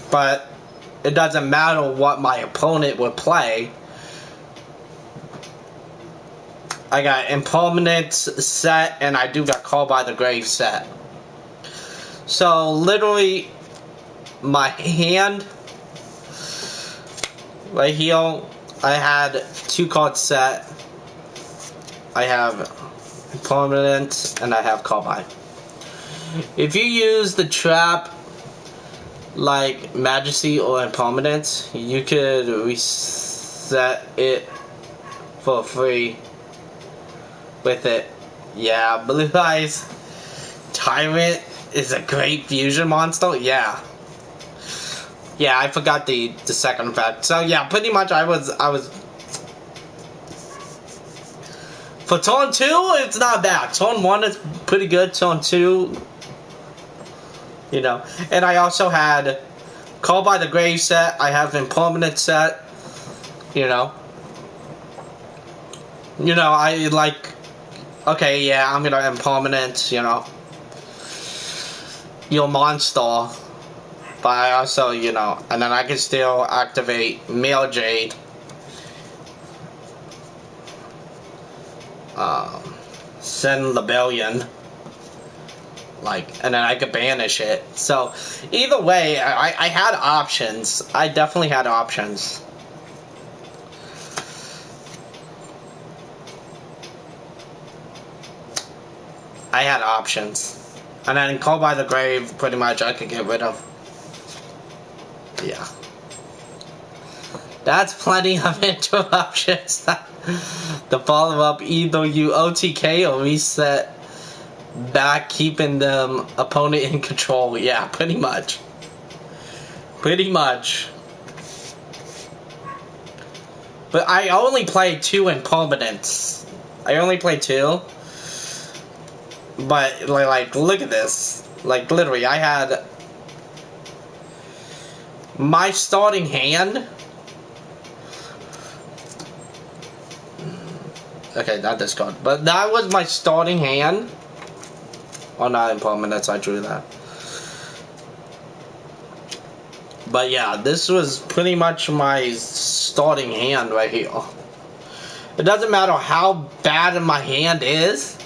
But it doesn't matter what my opponent would play. I got Impermanence set, and I do got Call by the Grave set. So literally, my hand right here, I had 2 cards set. I have Permanent and I have Carbine. If you use the trap like Majesty or Impermanence, you could reset it for free with it. Yeah, Blue Eyes Tyrant is a great fusion monster. Yeah, I forgot the second effect. So yeah, pretty much I was for turn 2, it's not bad. Turn 1 is pretty good. Turn 2, you know. And I also had Call by the Grave set. I have Impermanent set. You know. I like. Okay, yeah, I'm gonna Impermanent. You know. Your monster. But I also, and then I can still activate Male Jade. Send Rebellion. And then I could banish it. So, either way, I had options. I definitely had options. I had options. And then Call by the Grave, pretty much I could get rid of. Yeah. That's plenty of interruptions. The follow-up, either you OTK or reset back, keeping them opponent in control. Yeah, pretty much. Pretty much. But I only played 2 Impermanents. I only played 2. But, like, look at this. Like, literally, I had my starting hand. Okay, not this card. But that was my starting hand. Oh, not Impermanence, I drew that. But yeah, this was pretty much my starting hand right here. It doesn't matter how bad my hand is,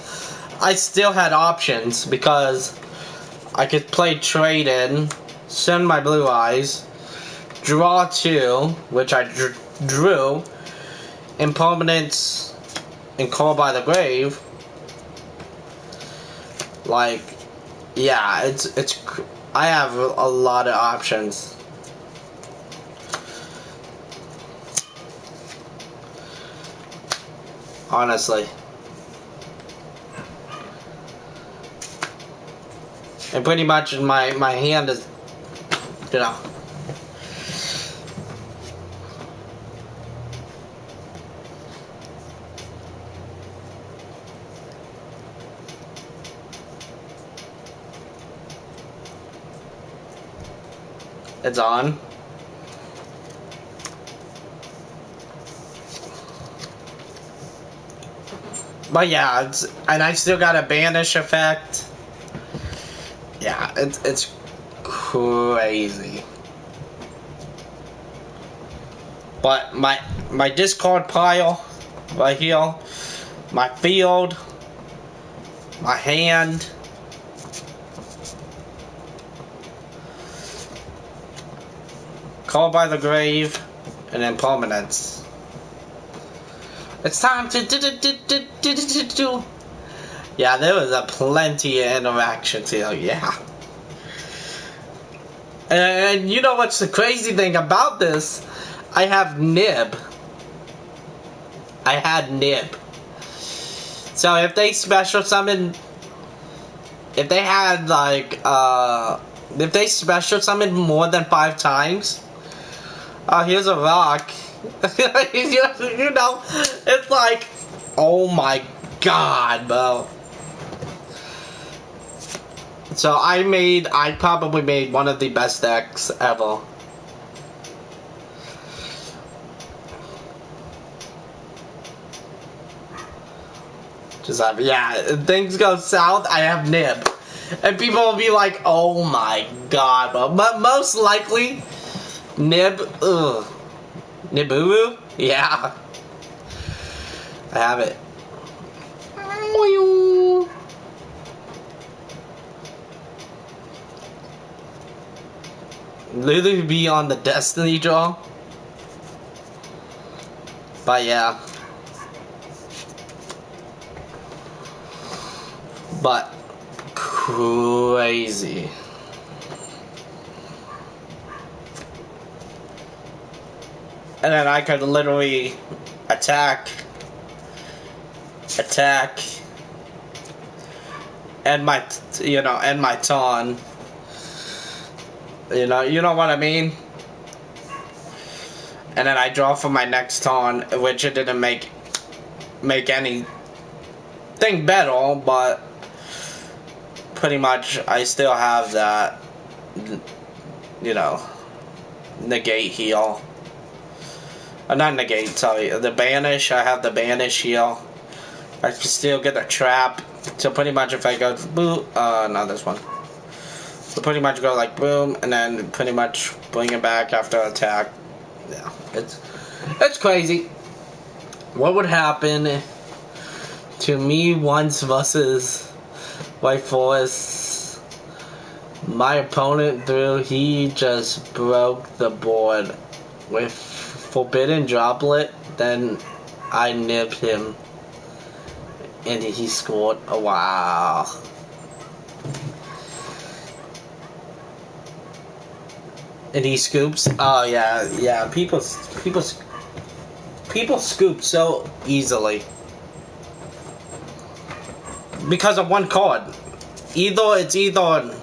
I still had options because I could play Trade In, send my Blue Eyes, draw 2, which I drew, Impermanence, and Call by the Grave. Like, yeah, it's I have a lot of options. Honestly. And pretty much my hand is, it's on. But yeah, and I still got a banish effect. Yeah, it's crazy. But my discard pile right here, my field, my hand, Call by the Grave, and Impermanence. It's time to do. Yeah, there was a plenty of interactions here. Yeah. And you know what's the crazy thing about this? I have Nib. I had Nib. So if they special summon, if they had like, if they special summon more than 5 times, here's a rock. you know, it's like, oh my god, bro. So I probably made one of the best decks ever. Just have, yeah, if things go south, I have Nib. And people will be like, oh my god, bro. But most likely, Nib, ugh. Niburu? Yeah. I have it. literally be on the Destiny draw. But yeah. But crazy. And then I could literally attack, and my taunt. You know what I mean? And then I draw for my next taunt, which it didn't make anything better, but pretty much I still have that, negate heal. Not negate, sorry, the banish. I have the banish heal. I can still get a trap. So pretty much if I go boom, not this one. So pretty much go like boom, and then pretty much bring it back after attack. Yeah, it's crazy. What would happen to me once versus White Forest? My opponent he just broke the board with Forbidden Droplet, then I nibbed him, and he scored. Oh, wow. And he scoops. Oh yeah. People scoop so easily because of one card. It's either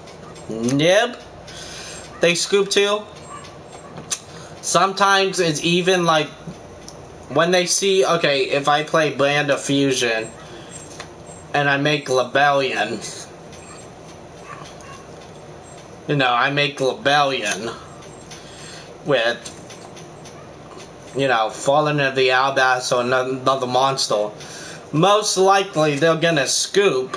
nib they scoop to. Sometimes it's even like when they see, okay, if I play Brand of Fusion and I make Lebellion, I make Lebellion with, Fallen of the Albass or another monster, most likely they're gonna scoop.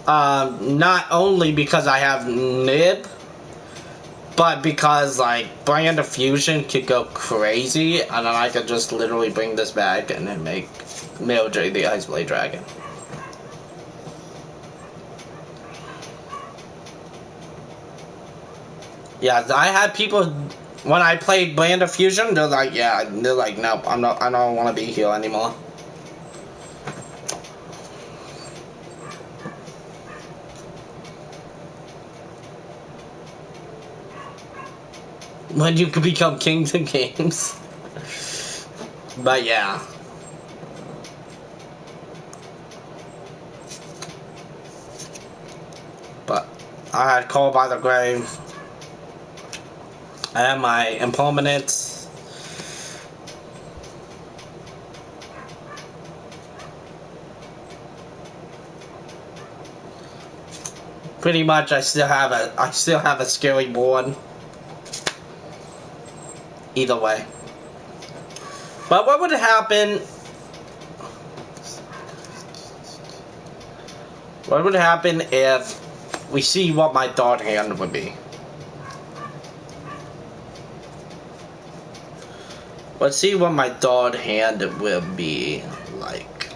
Not only because I have nib, but because, like, Brand of Fusion could go crazy, and then I could just literally bring this back and then make Mildred the Iceblade Dragon. Yeah, I had people, when I played Brand of Fusion, they're like, nope, I don't want to be here anymore. When you could become kings in games. But yeah. But I had Call by the Grave. I have my Impermanence. Pretty much I still have a scary board. Either way. But what would happen? What would happen if we see what my third hand would be? Let's see what my third hand will be like.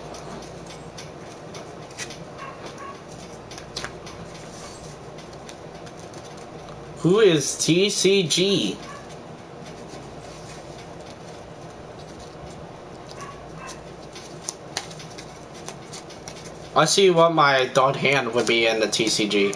Who is TCG? Let's see what my third hand would be in the TCG.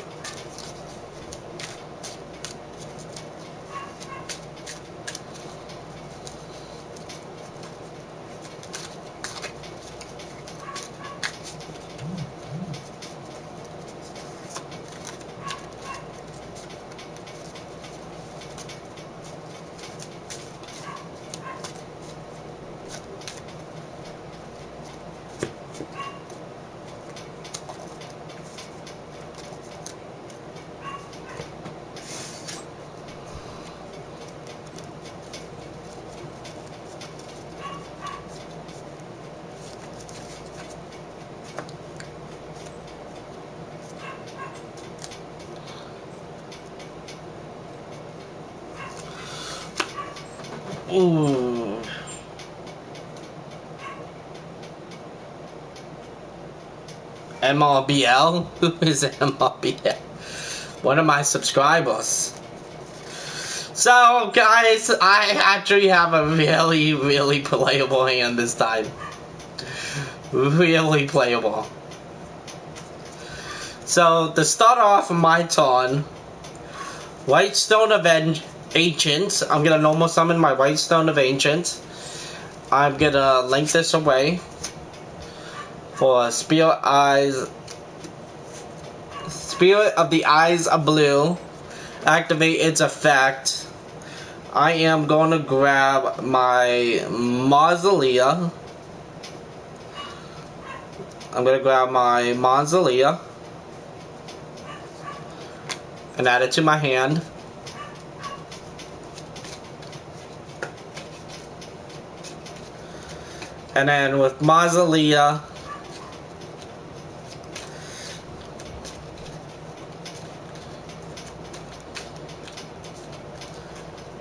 Ooh. MRBL? Who is MRBL? One of my subscribers. So, guys, I actually have a really, really playable hand this time. Really playable. So, to start off my turn, Whitestone of Ancients. I'm gonna normal summon my Whitestone of Ancients. I'm gonna link this away for Spirit of the Eyes of Blue. Activate its effect. I am going to grab my Mausolea. I'm going to grab my Mausolea and add it to my hand. And then with Mausolea,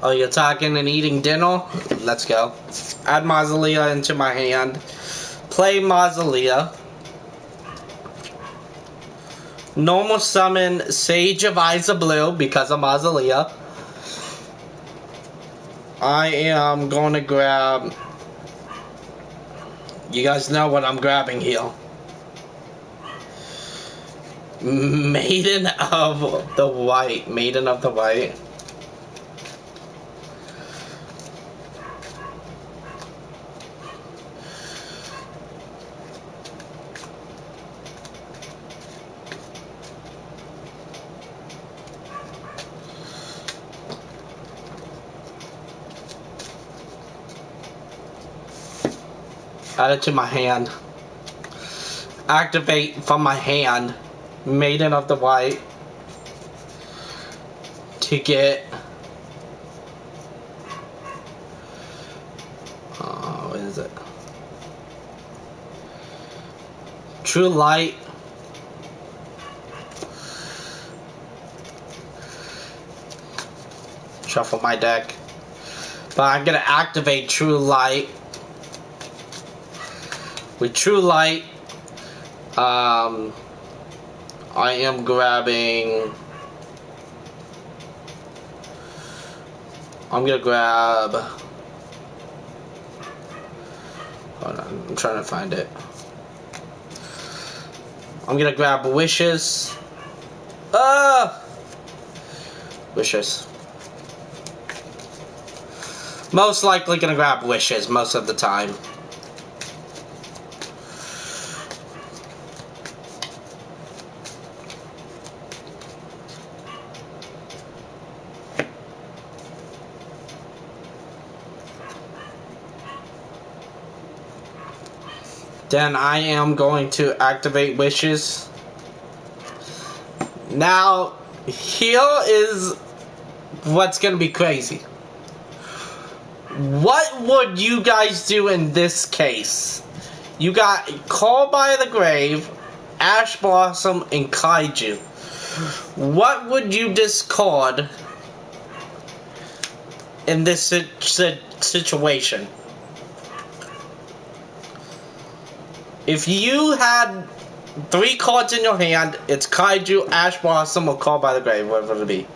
oh, you're talking and eating dinner? Let's go. Add Mausolea into my hand. Play Mausolea. Normal summon Sage of Eyes of Blue because of Mausolea. I am going to grab... You guys know what I'm grabbing here. Maiden of the White. Maiden of the White. Add it to my hand. Activate from my hand Maiden of the White to get what is it? True Light. Shuffle my deck. But I'm gonna activate True Light. With True Light, I am grabbing... I'm gonna grab... Hold on, I'm trying to find it. I'm gonna grab Wishes. Wishes. Most likely gonna grab Wishes most of the time. Then I am going to activate Wishes. Now, here is what's going to be crazy. What would you guys do in this case? You got Call by the Grave, Ash Blossom, and Kaiju. What would you discard in this situation? If you had 3 cards in your hand, it's Kaiju, Ash Blossom, or Call by the Grave, whatever it be.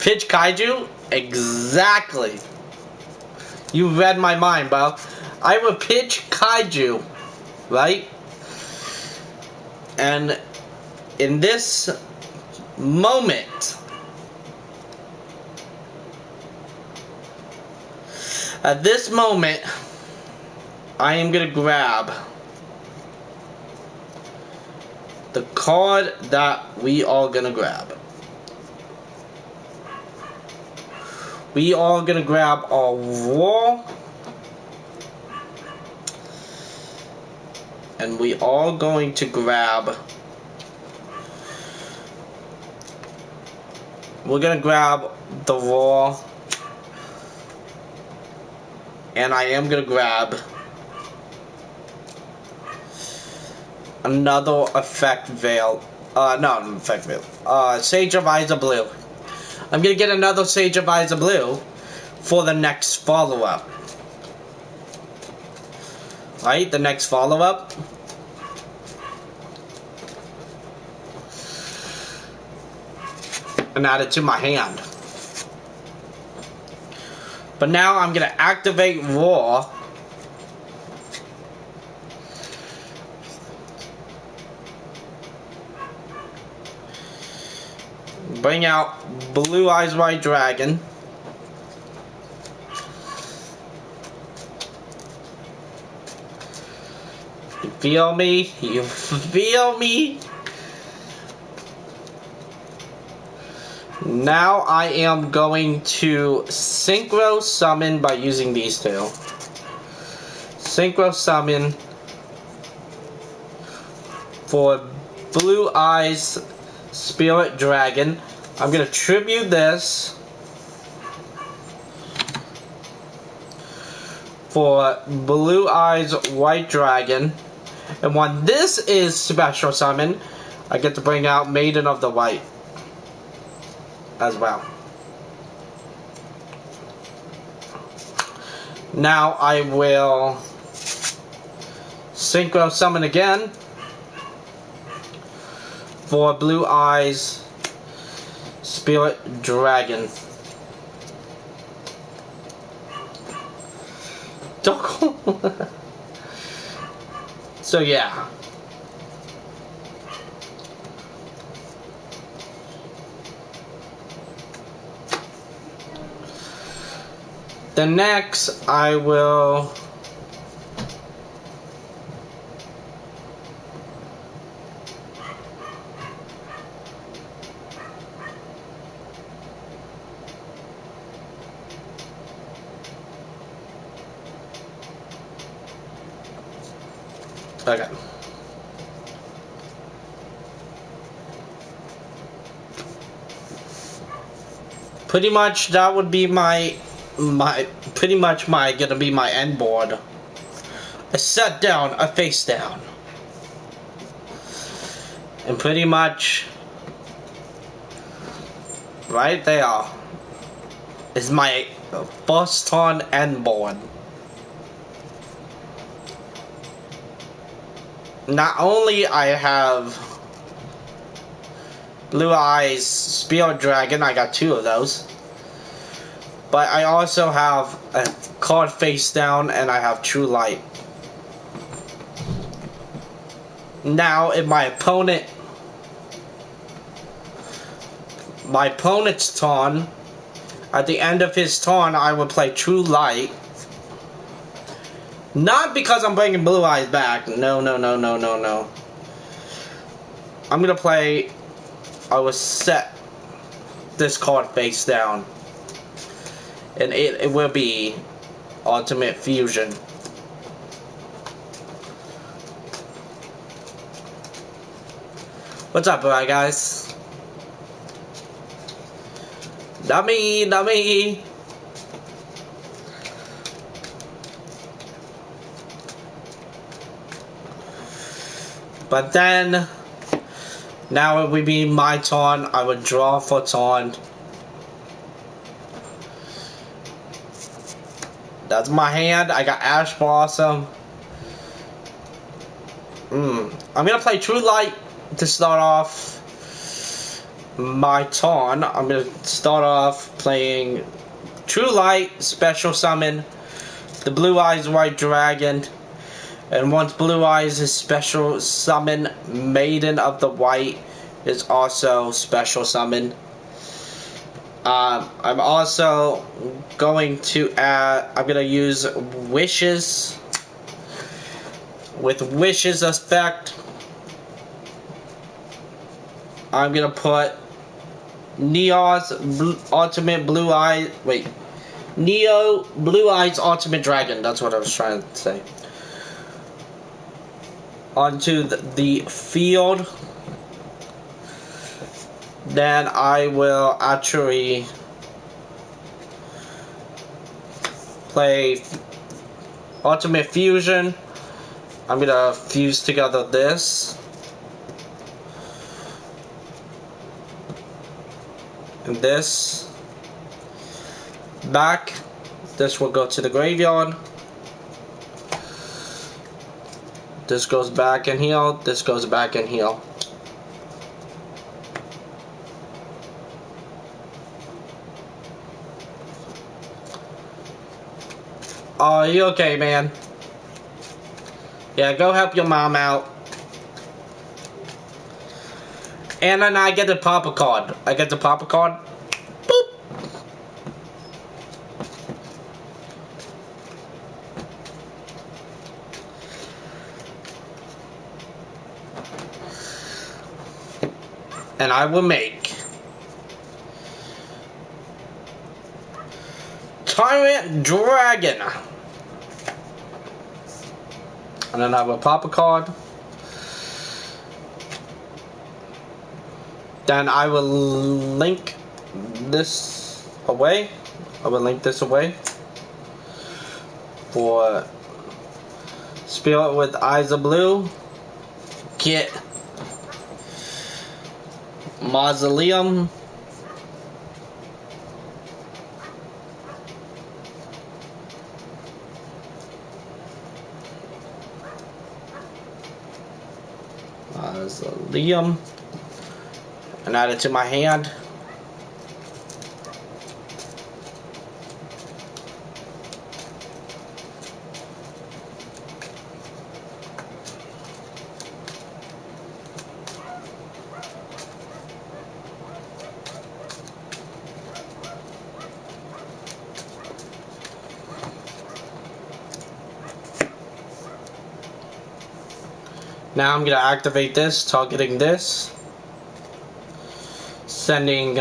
Pitch Kaiju? Exactly. You read my mind, bro. I would pitch Kaiju, right? And in this moment, at this moment, I am gonna grab the card that we are gonna grab. We are gonna grab our War, and we are going to grab. We're gonna grab the Raw, and I am gonna grab another effect veil. No, effect veil. Sage of Eyes of Blue. I'm gonna get another Sage of Eyes of Blue for the next follow-up. Right, the next follow-up. and add it to my hand. But now I'm gonna activate Roar. Bring out Blue Eyes White Dragon. You feel me? You feel me? Now I am going to Synchro Summon by using these two. Synchro Summon for Blue Eyes Spirit Dragon. I'm going to tribute this for Blue Eyes White Dragon. And when this is Special Summon, I get to bring out Maiden of the White as well. Now I will Synchro Summon again for Blue Eyes Spirit Dragon. So yeah. The next I will okay. Pretty much that would be my gonna be my end board. A set down, a face down. And pretty much right there is my first turn end board. Not only I have Blue Eyes Spirit Dragon, I got two of those, but I also have a card face down and I have True Light. Now if my opponent's turn, at the end of his turn I will play True Light. Not because I'm bringing Blue Eyes back. No. I'm gonna play. I will set this card face down, and it will be Ultimate Fusion. What's up, alright, guys? Dummy. But then, now it would be my turn. I would draw for turn. That's my hand. I got Ash Blossom. I'm gonna play True Light to start off my turn. I'm gonna start off playing True Light, Special Summon the Blue Eyes White Dragon. And once Blue Eyes is Special Summon, Maiden of the White is also Special Summon. I'm also going to add, I'm going to use Wishes. With Wishes effect, I'm going to put Neo's Ultimate Blue Eyes, Neo Blue Eyes Ultimate Dragon, that's what I was trying to say, onto the field. Then I will actually play Ultimate Fusion. I'm gonna fuse together this and this back. This will go to the graveyard. This goes back and heal. This goes back and heal. Oh, you okay, man? Yeah, go help your mom out. And then I get the Papa card. I get the Papa card. Boop. And I will make Tyrant Dragon. And then I will pop a card. Then I will link this away. I will link this away for Spirit with Eyes of Blue. Get Mausoleum. Mausoleum. And add it to my hand. Now I'm gonna activate this, targeting this. Sending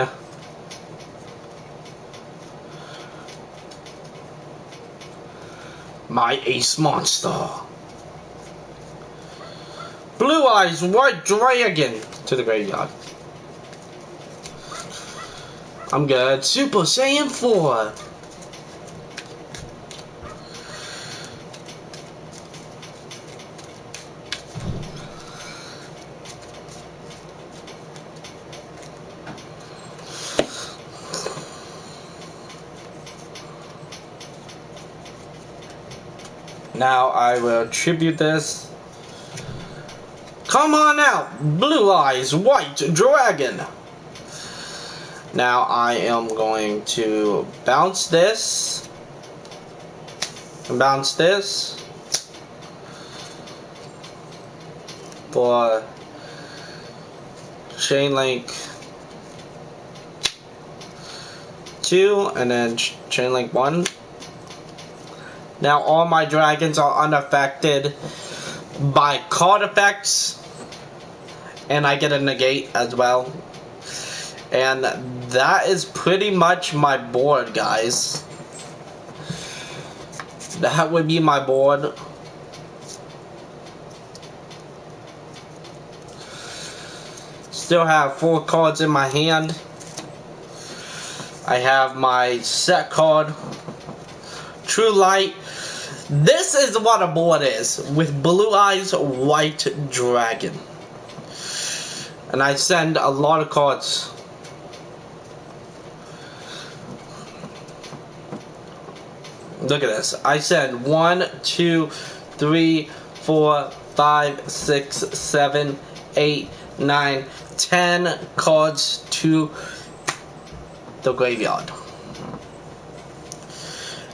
my ace monster. Blue Eyes White Dragon to the graveyard. I'm good. Super Saiyan 4. Now I will tribute this. Come on out, Blue Eyes White Dragon. Now I am going to bounce this. And bounce this. For Chain Link 2 and then Chain Link 1. Now all my dragons are unaffected by card effects, and I get a negate as well. And that is pretty much my board, guys. That would be my board. Still have 4 cards in my hand. I have my set card, True Light. This is what a board is, with Blue Eyes White Dragon. And I send a lot of cards. Look at this. I send 1, 2, 3, 4, 5, 6, 7, 8, 9, 10 cards to the graveyard.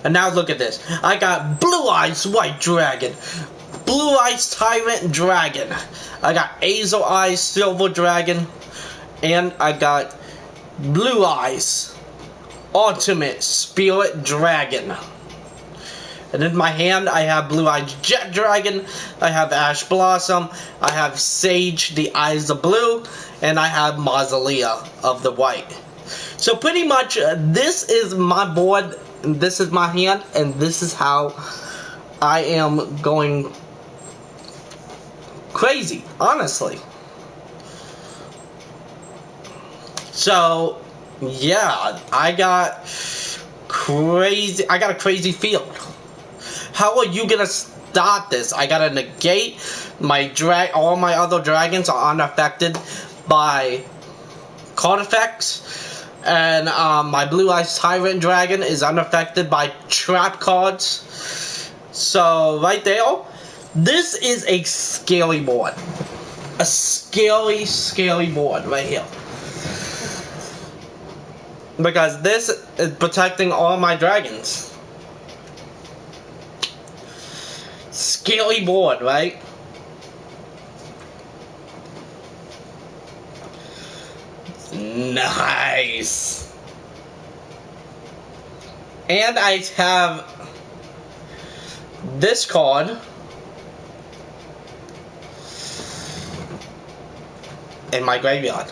And now look at this. I got Blue Eyes White Dragon, Blue Eyes Tyrant Dragon, I got Azure Eyes Silver Dragon, and I got Blue Eyes Ultimate Spirit Dragon. And in my hand I have Blue Eyes Jet Dragon, I have Ash Blossom, I have Sage the Eyes of Blue, and I have Mausoleum of the White. So pretty much this is my board. This is my hand, and this is how I am going crazy, honestly. So, yeah, I got a crazy field. How are you gonna stop this? I gotta negate my all my other dragons are unaffected by card effects. And my Blue Eyes Tyrant Dragon is unaffected by trap cards. So right there, this is a scary board. A scary, scary board right here. Because this is protecting all my dragons. scaly board, right? Nice. And I have this card in my graveyard.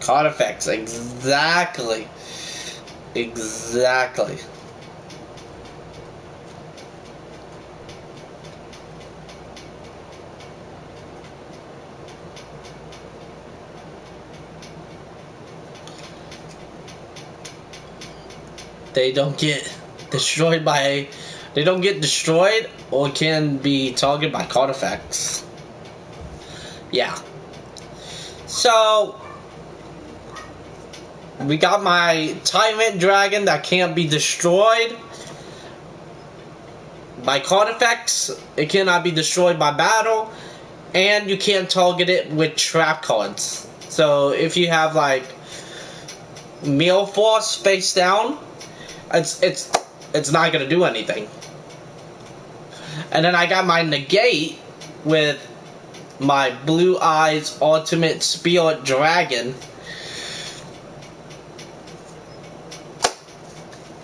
Card effects, exactly. Exactly. They don't get destroyed by... They don't get destroyed or can be targeted by card effects. Yeah. So... we got my Tyrant Dragon that can't be destroyed by card effects. It cannot be destroyed by battle. And you can't target it with trap cards. So if you have like Meal Force face down, it's not gonna do anything. And then I got my negate with my Blue Eyes Ultimate Spirit Dragon.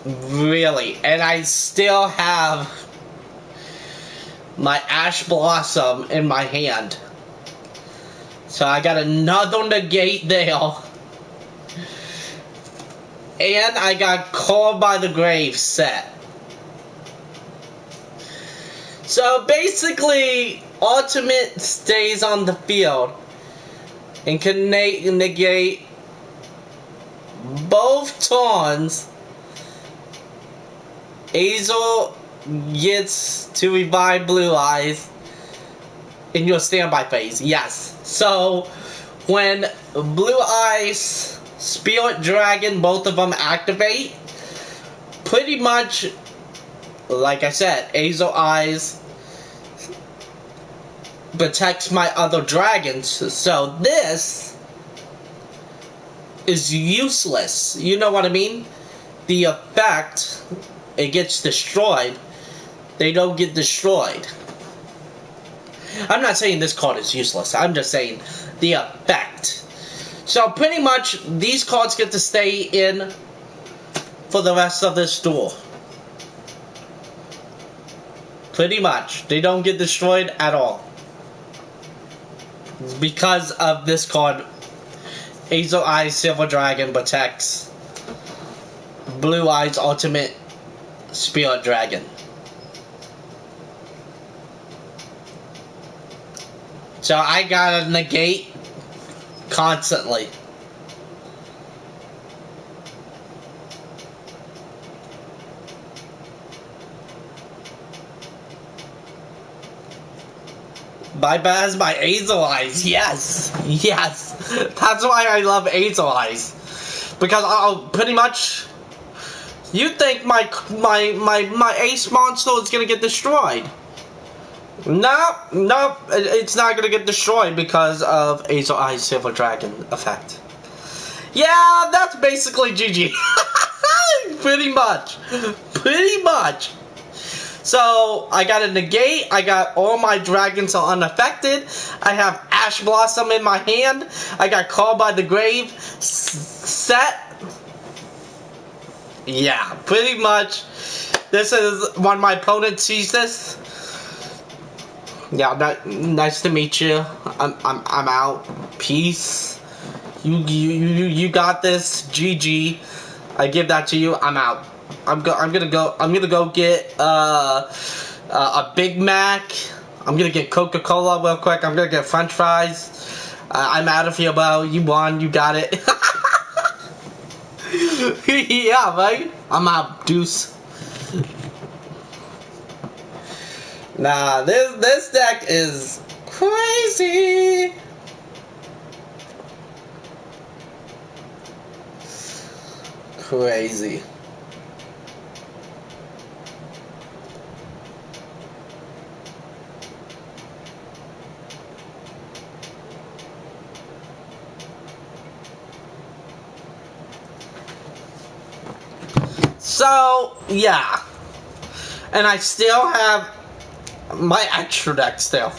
Really, and I still have my Ash Blossom in my hand. So I got another negate there. And I got Called by the Grave set. So basically, Ultimate stays on the field and can negate both turns. Azel gets to revive Blue Eyes in your standby phase. Yes. So when Blue Eyes, Spirit Dragon, both of them activate, pretty much, like I said, Azel Eyes protects my other dragons. So this is useless. You know what I mean? The effect, it gets destroyed. They don't get destroyed. I'm not saying this card is useless. I'm just saying the effect. So pretty much these cards get to stay in for the rest of this duel. Pretty much. They don't get destroyed at all. Because of this card, Azel Eyes Silver Dragon protects Blue Eyes Ultimate Spirit Dragon. So I gotta negate constantly. Bypass my Azel Eyes, yes, yes. That's why I love Azel Eyes, because pretty much, you think my Ace monster is gonna get destroyed? No, it's not gonna get destroyed because of Azel Eyes Silver Dragon effect. Yeah, that's basically GG. Pretty much. So, I got a negate, I got all my dragons are unaffected, I have Ash Blossom in my hand, I got Called by the Grave set. Yeah, pretty much. This is when my opponent sees this. Yeah, nice to meet you. I'm out. Peace. You got this. GG. I give that to you. I'm out. I'm gonna go get a Big Mac. I'm gonna get Coca-Cola real quick. I'm gonna get French fries. I'm out of here, bro. You won. You got it. Yeah, right? I'm out. Deuce. Nah, this deck is crazy. Crazy. So So, yeah. And I still have my extra deck still.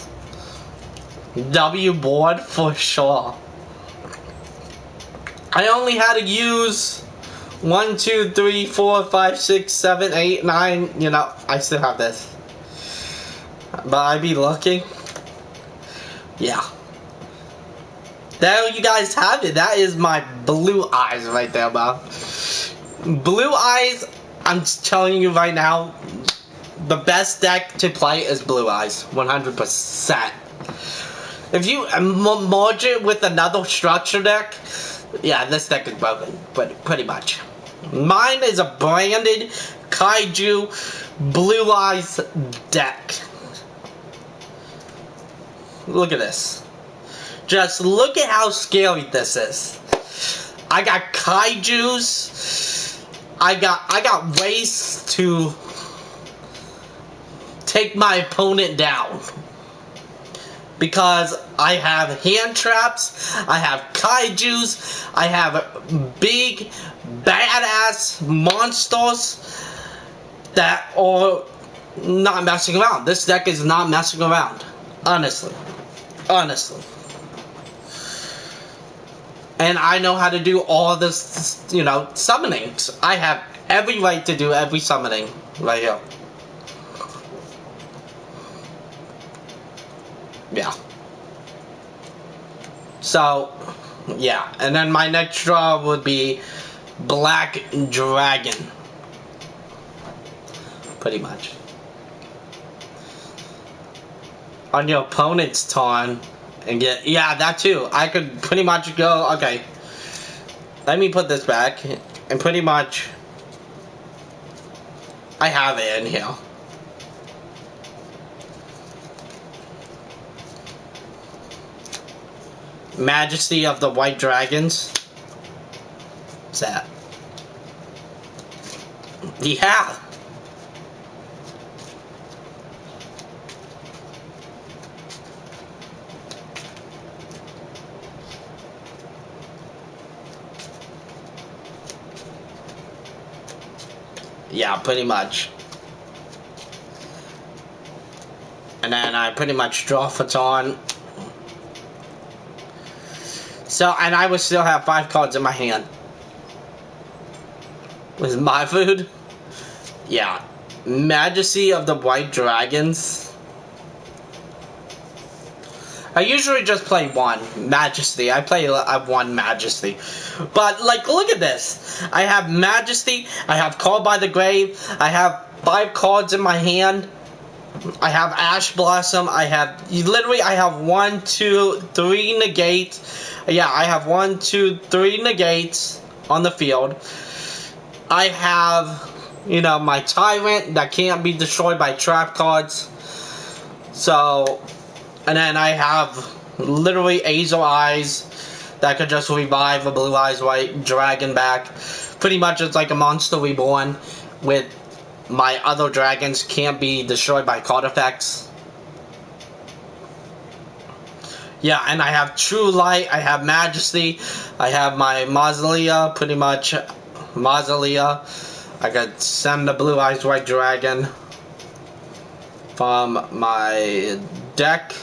W board for sure. I only had to use 1, 2, 3, 4, 5, 6, 7, 8, 9. You know, I still have this. But I be looking. Yeah. There you guys have it. That is my blue eyes right there, bro. Blue eyes, I'm telling you right now, the best deck to play is blue eyes. 100%. If you merge it with another structure deck, yeah, this deck is broken, but pretty much. Mine is a branded Kaiju Blue Eyes deck. Look at this. Just look at how scary this is. I got Kaijus. I got ways to take my opponent down. Because I have hand traps, I have kaijus, I have big, badass monsters that are not messing around. This deck is not messing around. Honestly. Honestly. And I know how to do all this, you know, summonings. I have every right to do every summoning right here. Yeah. So, yeah. And then my next draw would be Black Dragon. Pretty much. On your opponent's turn, and get, yeah, that too. I could pretty much go, okay. Let me put this back, and pretty much, I have it in here. Majesty of the White Dragons. What's that? Yeah. Yeah, pretty much. And then I pretty much draw for turn. So, and I would still have 5 cards in my hand. With my food? Yeah. Majesty of the White Dragons. I usually just play one. Majesty. I play one Majesty. But, like, look at this. I have Majesty. I have Called by the Grave. I have 5 cards in my hand. I have Ash Blossom. I have, literally, I have 1, 2, 3 negates. Yeah, I have 1, 2, 3 negates on the field. I have, you know, my Tyrant that can't be destroyed by trap cards. So, and then I have literally Azure Eyes that could just revive a Blue Eyes White Dragon back. Pretty much it's like a Monster Reborn with my other dragons can't be destroyed by card effects. Yeah, and I have True Light, I have Majesty, I have my Mausolea, pretty much Mausolea. I could send the Blue Eyes White Dragon from my deck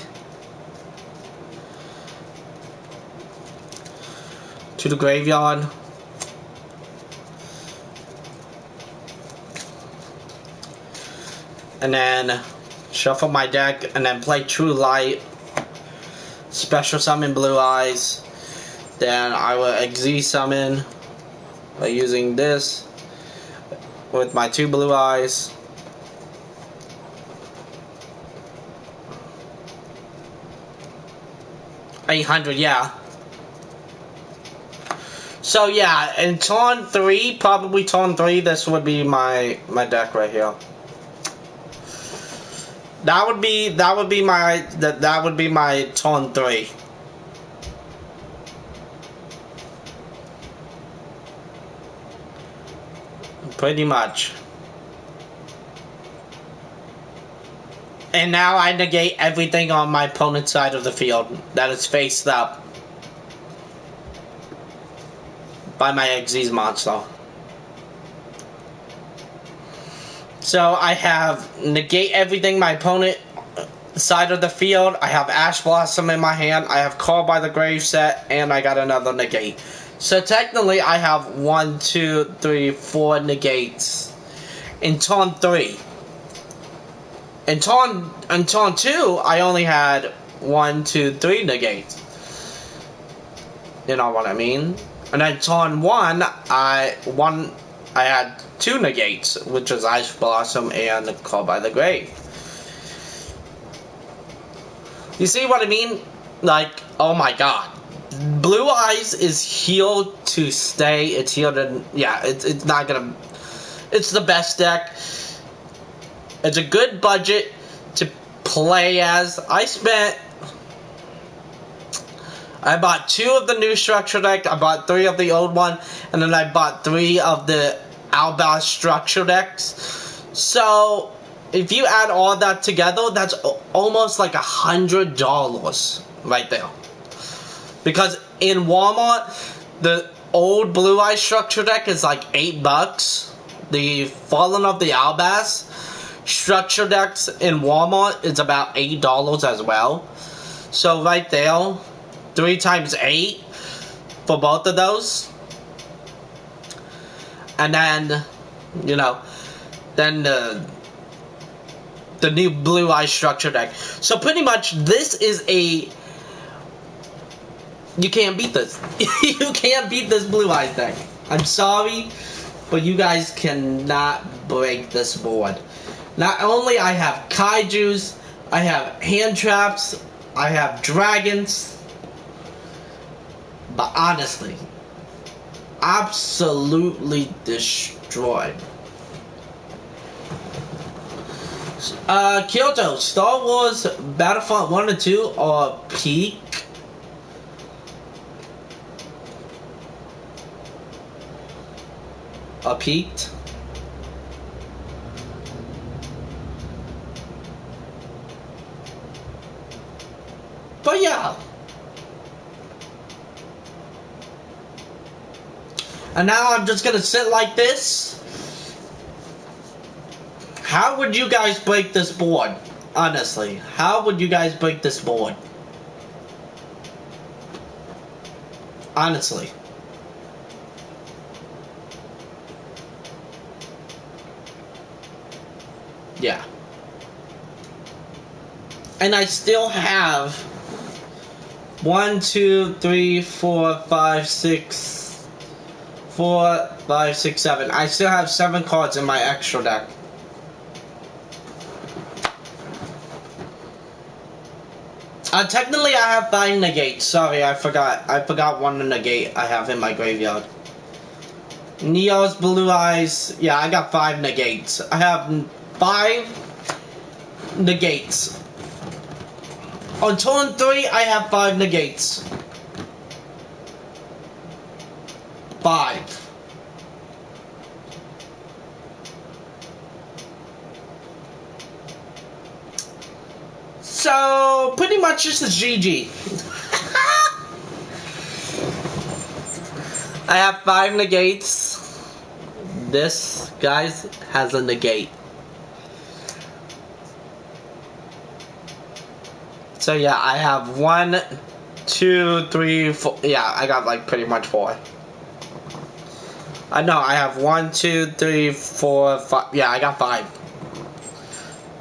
to the graveyard. And then shuffle my deck and then play True Light. Special summon Blue Eyes. Then I will Xyz summon by using this with my 2 Blue Eyes. $800, yeah. So yeah, in turn 3, probably turn 3, this would be my deck right here. That would be my turn 3. Pretty much. And now I negate everything on my opponent's side of the field that is faced up by my Xyz monster. So I have negate everything my opponent side of the field. I have Ash Blossom in my hand. I have Call by the Grave set, and I got another negate. So technically, I have 1, 2, 3, 4 negates in turn 3. In turn 2, I only had 1, 2, 3 negates. You know what I mean? And then turn 1, I had 2 negates, which was Ice Blossom and Call by the Grave. You see what I mean? Like, oh my god. Blue Eyes is healed to stay. It's healed to... Yeah, it's not gonna... It's the best deck. It's a good budget to play as. I bought 2 of the new structure deck. I bought 3 of the old one. And then I bought 3 of the Albaz structure decks. So, if you add all that together, that's almost like $100 right there. Because in Walmart, the old Blue Eye structure deck is like $8. The Fallen of the Albaz structure decks in Walmart is about $8 as well. So right there, 3 times 8 for both of those. And then, you know, then the new Blue Eye structure deck. So pretty much this is a... You can't beat this. You can't beat this Blue Eyes deck. I'm sorry, but you guys cannot break this board. Not only I have Kaijus, I have hand traps, I have dragons, but honestly, absolutely destroyed. Kyoto, Star Wars Battlefront 1 and 2 are peak. Peaked. But yeah. And now I'm just gonna sit like this. How would you guys break this board? Honestly, how would you guys break this board? Honestly. Yeah. And I still have 1, 2, 3, 4, 5, 6, 4, 5, 6, 7. I still have 7 cards in my extra deck. Technically I have 5 negates. Sorry, I forgot. I forgot 1 negate I have in my graveyard. Neo's Blue Eyes. Yeah, I got 5 negates. I have 5 negates. On turn 3, I have 5 negates. 5. So, pretty much this is GG. I have 5 negates. This, guys, has a negate. So yeah, I have 1, 2, 3, 4. Yeah, I got like pretty much 4. I know, I have 1, 2, 3, 4, 5. Yeah, I got 5.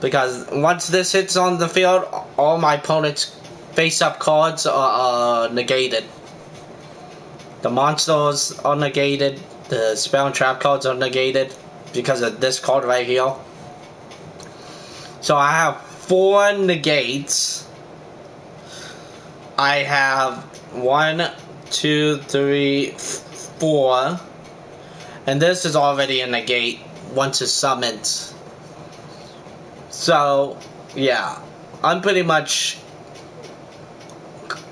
Because once this hits on the field, all my opponent's face-up cards are negated. The monsters are negated. The spell and trap cards are negated because of this card right here. So I have 4 negates. I have 1, 2, 3, 4. And this is already a negate once it's summoned. So, yeah. I'm pretty much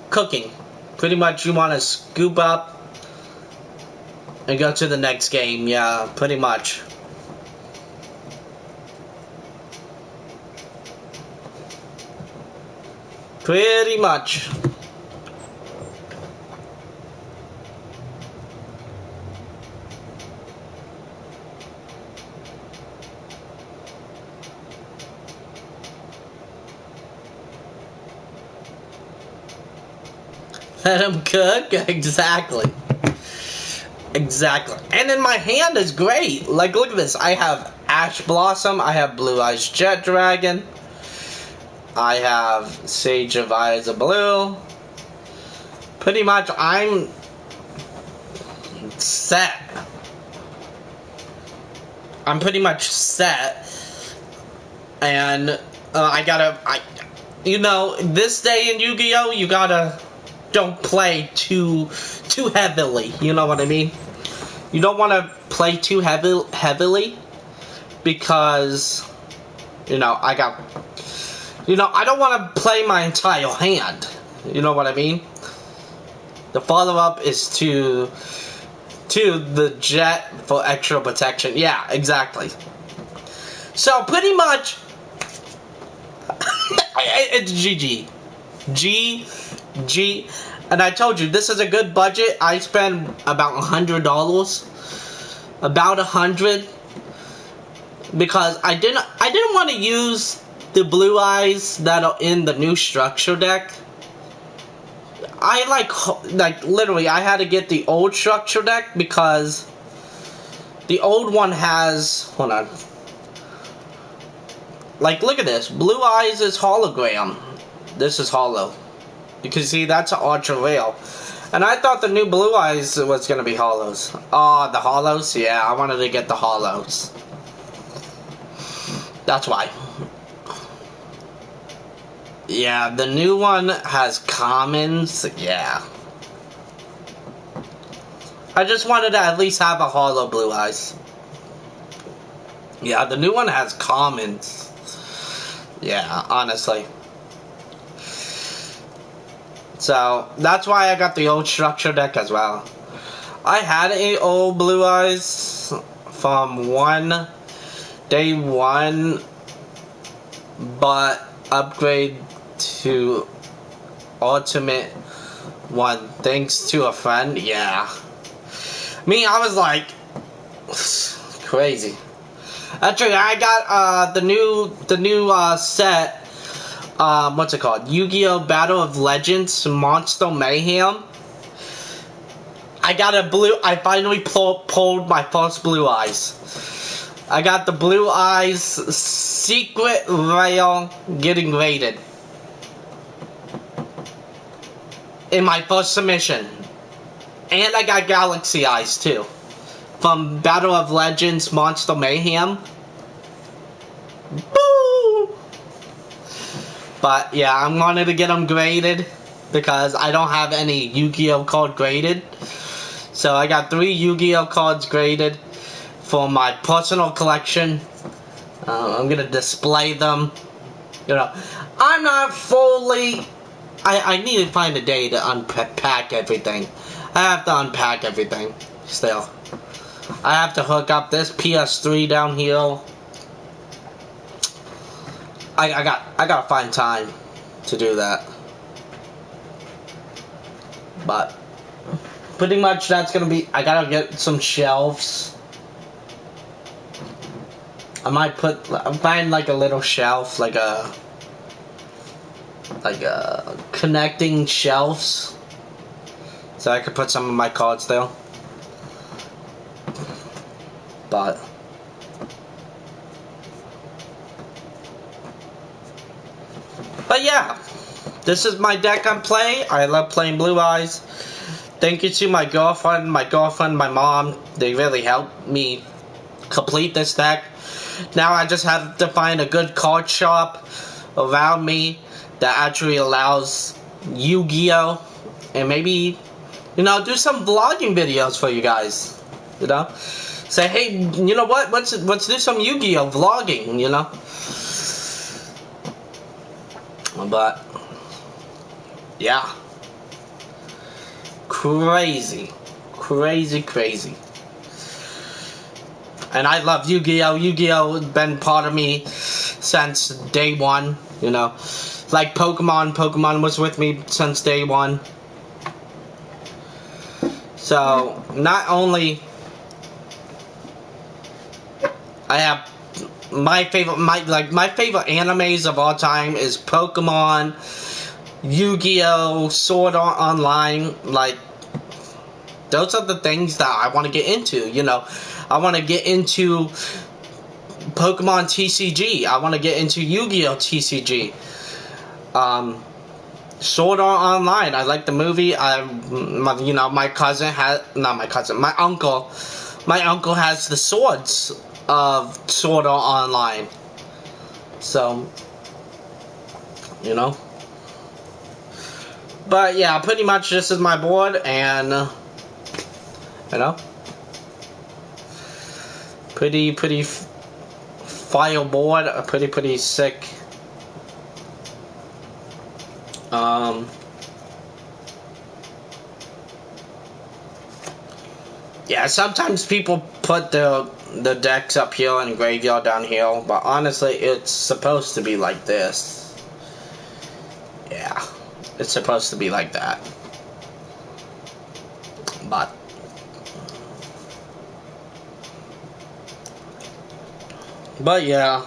cooking. Pretty much you want to scoop up and go to the next game. Yeah, pretty much. Pretty much. Let him cook? Exactly. Exactly. And then my hand is great. Like, look at this. I have Ash Blossom. I have Blue Eyes Jet Dragon. I have Sage of Eyes of Blue. Pretty much, I'm set. I'm pretty much set. And you know, this day in Yu-Gi-Oh, you gotta don't play too heavily. You know what I mean? You don't want to play too heavily because, you know, I don't want to play my entire hand. You know what I mean? The follow-up is to the jet for extra protection. Yeah, exactly. So pretty much, it's GG. GG. And I told you, this is a good budget. I spend about $100. About $100. Because I didn't want to use the blue eyes that are in the new structure deck. I like literally, I had to get the old structure deck because the old one has, hold on. Like, look at this. Blue eyes is hologram. This is hollow. You can see that's an ultra rare. And I thought the new blue eyes was going to be hollows. Oh, the hollows? Yeah, I wanted to get the hollows. That's why. Yeah, the new one has commons. Yeah. I just wanted to at least have a hollow blue eyes. Yeah, the new one has commons. Yeah, honestly. So, that's why I got the old structure deck as well. I had a old blue eyes from day one, but upgrade to ultimate one thanks to a friend. Yeah. Me, I was like, crazy. Actually, I got the new set. What's it called? Yu-Gi-Oh! Battle of Legends Monster Mayhem. I finally pulled my first blue eyes. I got the blue eyes secret rail getting rated in my first submission. And I got Galaxy Eyes too. From Battle of Legends Monster Mayhem. Boo! But yeah, I wanted to get them graded because I don't have any Yu-Gi-Oh card graded. So I got 3 Yu-Gi-Oh cards graded for my personal collection. I'm gonna display them. You know, I'm not fully. I need to find a day to unpack everything. I have to unpack everything still. I have to hook up this PS3 down here. I gotta find time to do that. But pretty much that's gonna be. I gotta get some shelves. I might find like a little shelf, like a connecting shelves, so I could put some of my cards there. But yeah, this is my deck I'm playing. I love playing Blue Eyes. Thank you to my girlfriend, my mom. They really helped me complete this deck. Now I just have to find a good card shop around me that actually allows Yu-Gi-Oh! And maybe, you know, do some vlogging videos for you guys. You know? Say, hey, you know what? Let's do some Yu-Gi-Oh! Vlogging, you know? But yeah. Crazy. And I love Yu-Gi-Oh! Yu-Gi-Oh! has been part of me since day one, you know. Like Pokémon. Pokémon was with me since day one. So, not only I have my favorite animes of all time is Pokémon, Yu-Gi-Oh, Sword Art Online, like, those are the things that I want to get into, you know. I want to get into Pokemon TCG. I want to get into Yu-Gi-Oh TCG. Sword Art Online. I like the movie. My cousin has, not my cousin, my uncle. My uncle has the swords of Sword Art Online. So, you know. But yeah, pretty much this is my board, and you know, pretty file board, a pretty sick. Yeah, sometimes people put the decks up here and graveyard down here, but honestly, it's supposed to be like this. Yeah, it's supposed to be like that. But yeah.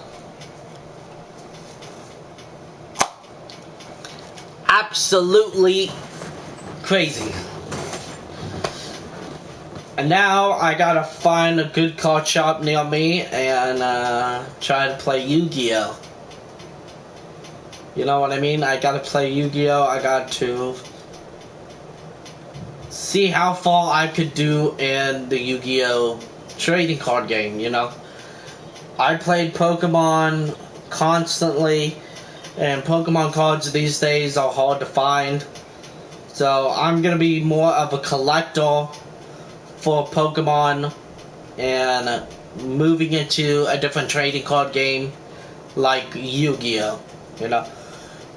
Absolutely crazy. And now I gotta find a good card shop near me and try to play Yu-Gi-Oh. You know what I mean? I gotta play Yu-Gi-Oh. I got to see how far I could do in the Yu-Gi-Oh trading card game, you know? I played Pokemon constantly, and Pokemon cards these days are hard to find. So I'm gonna be more of a collector for Pokemon and moving into a different trading card game like Yu-Gi-Oh. You know,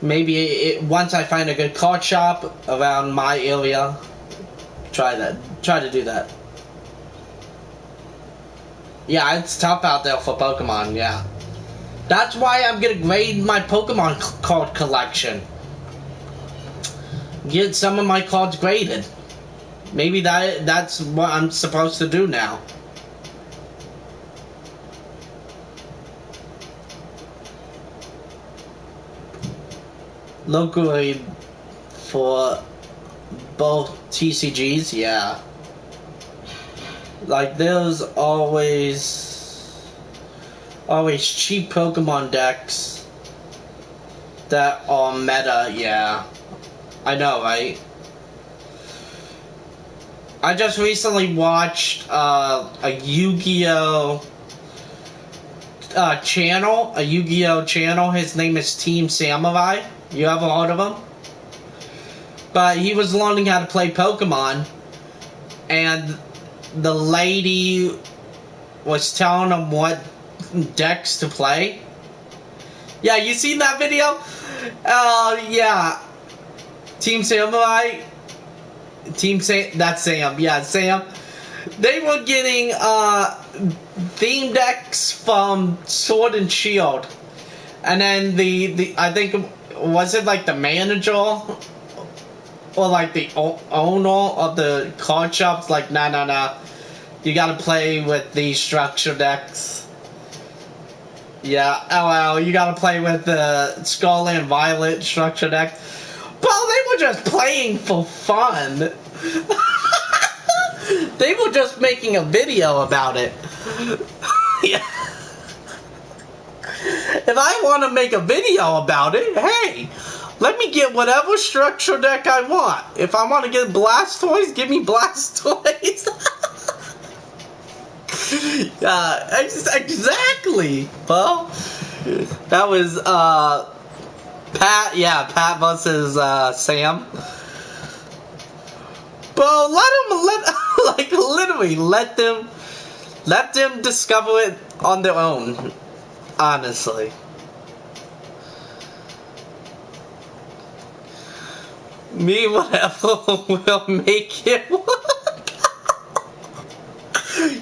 maybe once I find a good card shop around my area, try to do that. Yeah, it's tough out there for Pokemon. Yeah, that's why I'm gonna grade my Pokemon card collection. Get some of my cards graded. Maybe that's what I'm supposed to do now. Low grade for both TCGs, yeah. Like there's always cheap Pokemon decks that are meta, yeah. I know, right? I just recently watched a Yu-Gi-Oh channel, a Yu-Gi-Oh channel. His name is Team Samurai. You ever heard of him? But he was learning how to play Pokemon, and the lady was telling him what decks to play. Yeah, you seen that video? Yeah. Team Samurai. That's Sam. Yeah, Sam. They were getting theme decks from Sword and Shield, and then the I think, was it like the manager or like the owner of the card shops? Like, nah. You gotta play with these structure decks. Yeah, well, you gotta play with the Scarlet and Violet structure deck. Well, they were just playing for fun. They were just making a video about it. Yeah. If I want to make a video about it, hey, let me get whatever structure deck I want. If I want to get Blastoise, give me Blastoise. Exactly. Well, that was Pat. Yeah, Pat versus Sam. Bro, let them discover it on their own. Honestly. Me, whatever, will make it work.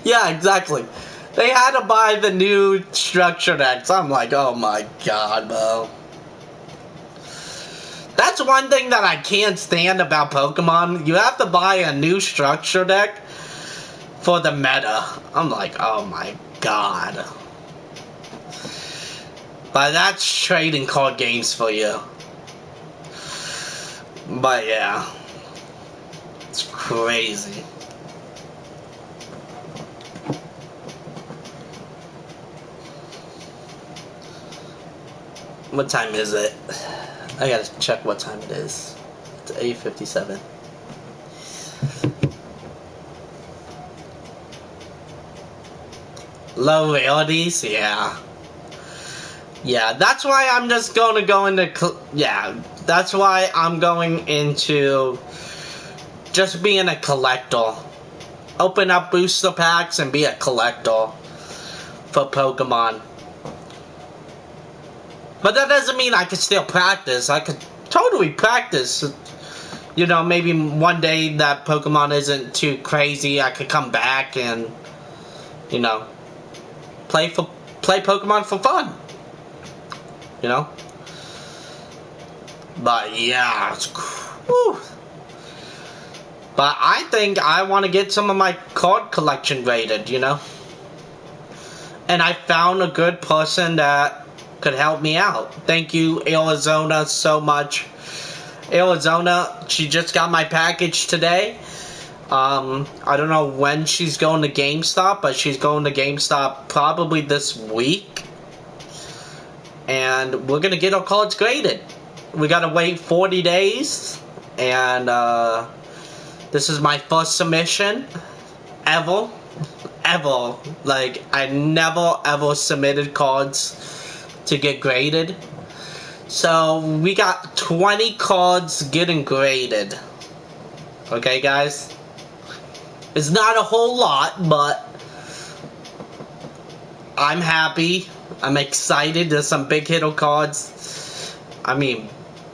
Yeah, exactly. They had to buy the new structure decks. I'm like, oh my god, bro. That's one thing that I can't stand about Pokemon. You have to buy a new structure deck for the meta. I'm like, oh my god. But that's trading card games for you. But yeah, it's crazy. What time is it? I gotta check what time it is. It's 8:57. Low realities, yeah. Yeah, that's why I'm just gonna go into, yeah, that's why I'm going into just being a collector. Open up booster packs and be a collector for Pokemon. But that doesn't mean I could still practice. I could totally practice. You know, maybe one day that Pokemon isn't too crazy, I could come back and, you know, play Pokemon for fun. You know? But yeah, whew. But I think I want to get some of my card collection graded, you know? And I found a good person that could help me out. Thank you, Arizona, so much. Arizona, she just got my package today. I don't know when she's going to GameStop, but she's going to GameStop probably this week. And we're going to get our cards graded. We got to wait 40 days. And this is my first submission ever. Like, I never ever submitted cards to get graded. So we got 20 cards getting graded. Okay, guys? It's not a whole lot, but I'm happy. I'm excited. There's some big hitter cards. I mean,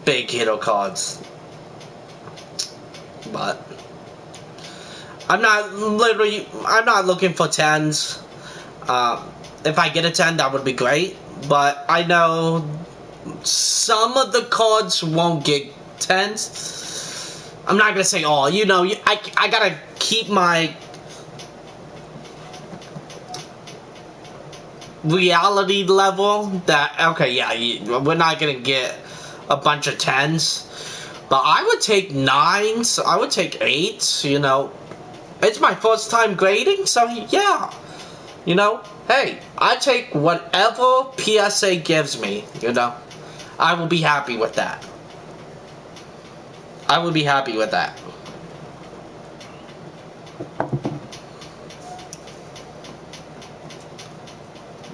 big hitter cards. But I'm not looking for 10s. If I get a 10, that would be great. But I know some of the cards won't get 10s. I'm not gonna say all. You know, I gotta keep my reality level. That okay, yeah, we're not gonna get a bunch of 10s. But I would take 9s. I would take 8s. You know, it's my first time grading, so yeah. You know, hey, I take whatever PSA gives me, you know. I will be happy with that. I will be happy with that.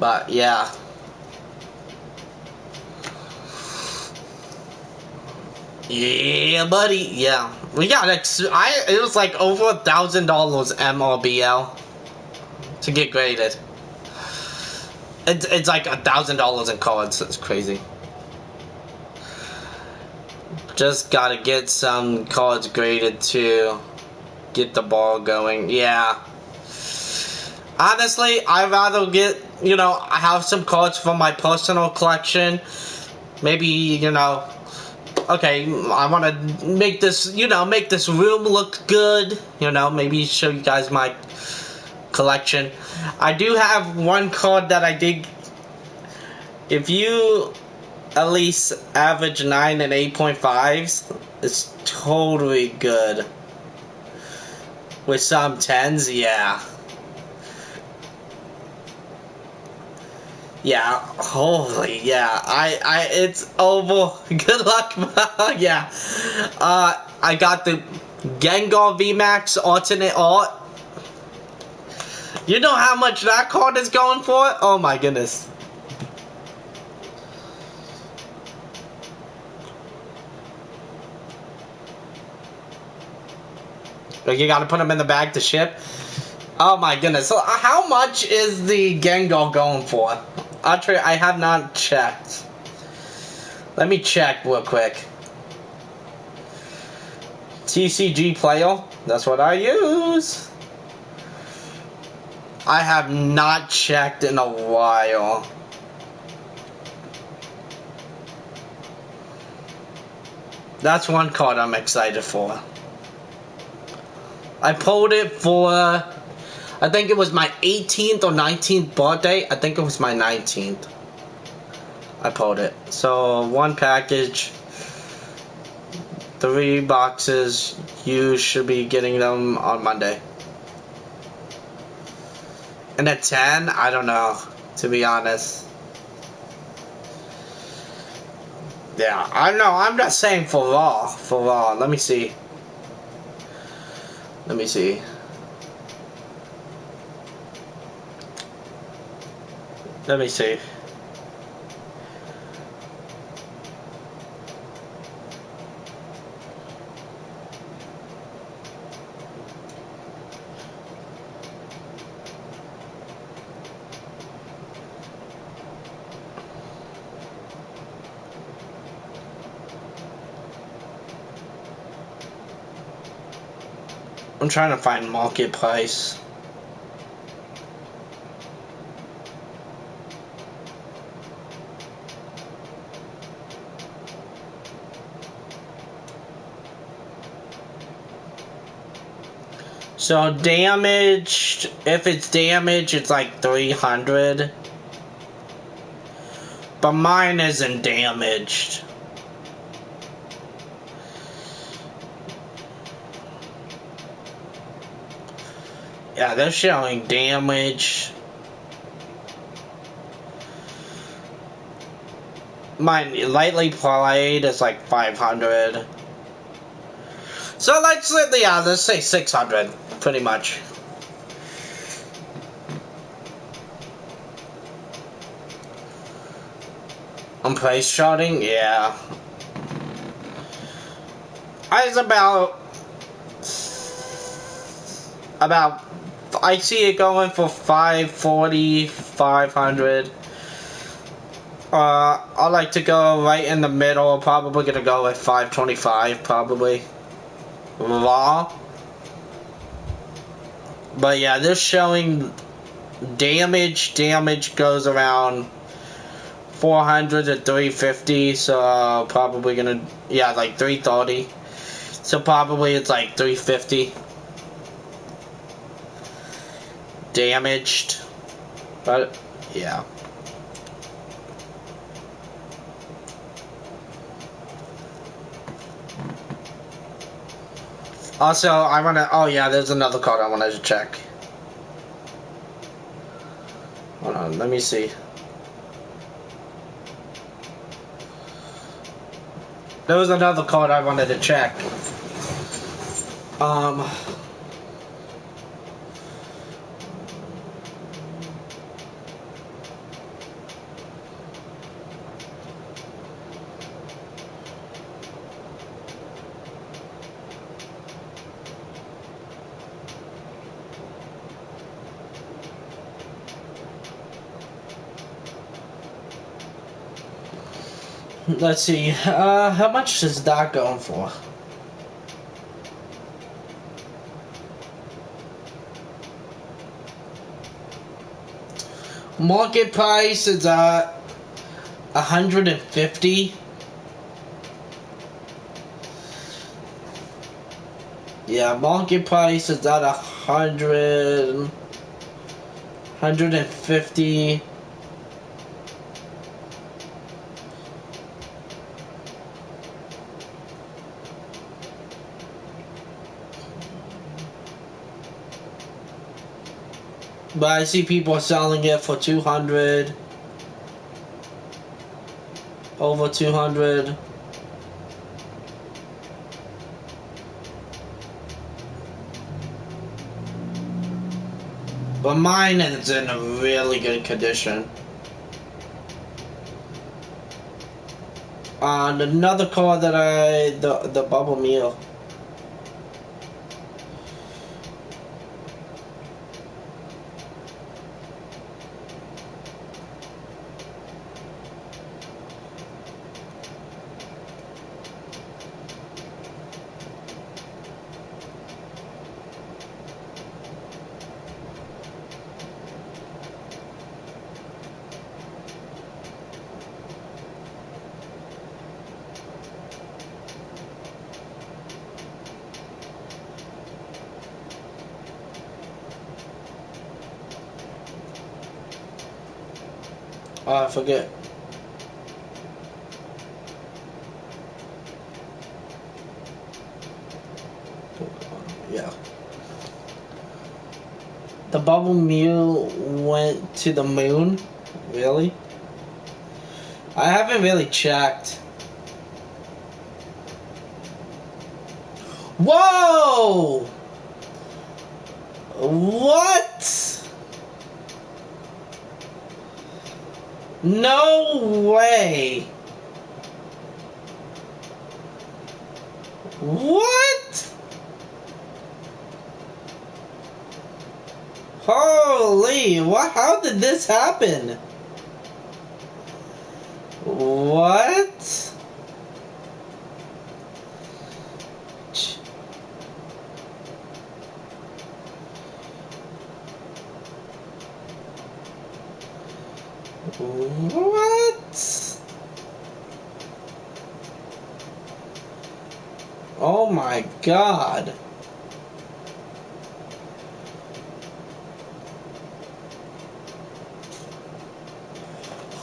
But, yeah. Yeah, buddy, yeah. We got it was like over $1,000 MRBL to get graded. It's like $1,000 in cards. It's crazy. Just gotta get some cards graded to get the ball going. Yeah. Honestly, I'd rather get, you know, I have some cards from my personal collection. Maybe, you know, okay, I want to make this, you know, make this room look good. You know, maybe show you guys my collection. I do have one card that I did. If you at least average 9 and 8.5s, it's totally good. With some 10s, yeah. Yeah, holy, yeah. It's over. Good luck, yeah. I got the Gengar VMAX alternate art. You know how much that card is going for? Oh my goodness. Like, you gotta put them in the bag to ship. Oh my goodness. So how much is the Gengar going for? I have not checked. Let me check real quick. TCG player. That's what I use. I have not checked in a while. That's one card I'm excited for. I pulled it for, I think it was my 18th or 19th birthday. I think it was my 19th. I pulled it. So, one package. 3 boxes. You should be getting them on Monday. And at 10, I don't know, to be honest. Yeah, I know. I'm not saying for raw. For raw. Let me see. Let me see. Let me see. I'm trying to find market price. So damaged, if it's damaged, it's like 300. But mine isn't damaged. Yeah, they're showing damage. Mine lightly played is like 500. So let's say 600, pretty much. On price charting, yeah. It's about I see it going for 540, 500. I like to go right in the middle. Probably gonna go with 525, probably. Raw. But yeah, this showing damage. Damage goes around 400 to 350. So probably gonna, yeah, like 330. So probably it's like 350. Damaged. But yeah. Also, I wanna. Oh yeah, there's another card I wanted to check. Hold on, let me see. There was another card I wanted to check. Let's see. How much is that going for? Market price is 150. Yeah, market price is at 150. But I see people selling it for 200. Over 200. But mine is in a really good condition. Another card that the bubble meal. I forget. Yeah. The Bubble Mew went to the moon? Really? I haven't really checked. Whoa! What? No way! What? Holy, what? How did this happen? What? What? Oh my god.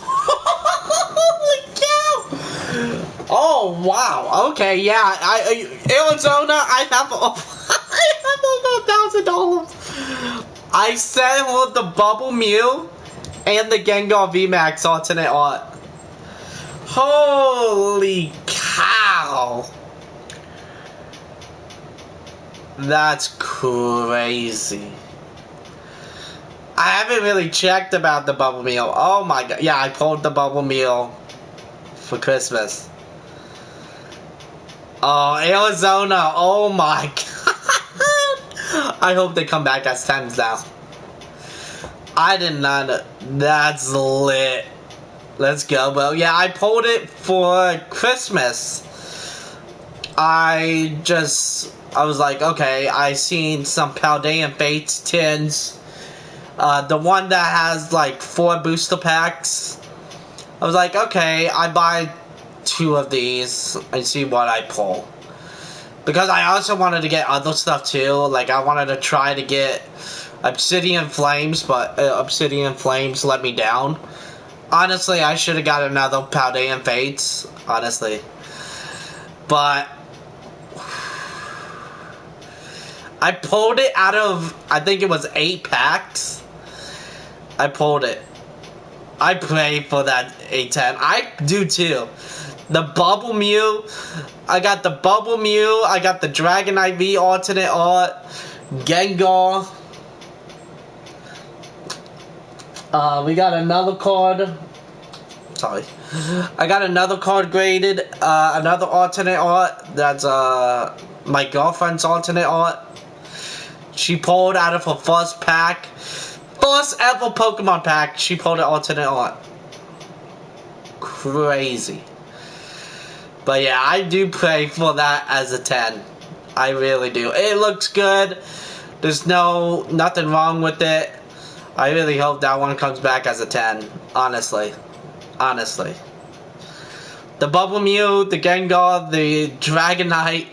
Holy cow! Oh wow. Okay, yeah. Arizona, I have I have over $1,000. I sent with the Bubble Mew and the Gengar VMAX alternate art. Holy cow. That's crazy. I haven't really checked about the Bubble Meal. Oh my god. Yeah, I pulled the Bubble Meal for Christmas. Oh, Arizona. Oh my god. I hope they come back as 10s now. I did not know. That's lit. Let's go, bro. Yeah, I pulled it for Christmas. I was like, okay, I seen some Paldean Fates tins. The one that has like 4 booster packs. I was like, okay, I buy 2 of these and see what I pull. Because I also wanted to get other stuff too. Like I wanted to try to get Obsidian Flames, but Obsidian Flames let me down. Honestly, I should have got another Paldean Fates. Honestly. But I pulled it out of, I think it was 8 packs. I pulled it. I pray for that A10. I do too. The Bubble Mew. I got the Bubble Mew. I got the Dragonite V alternate art. Gengar. We got another card. Sorry. I got another card graded. Another alternate art. That's my girlfriend's alternate art. She pulled out of her first pack. First ever Pokemon pack. She pulled an alternate art. Crazy. But yeah, I do pray for that as a 10. I really do. It looks good. There's nothing wrong with it. I really hope that one comes back as a 10. Honestly. Honestly. The Bubble Mew, the Gengar, the Dragonite.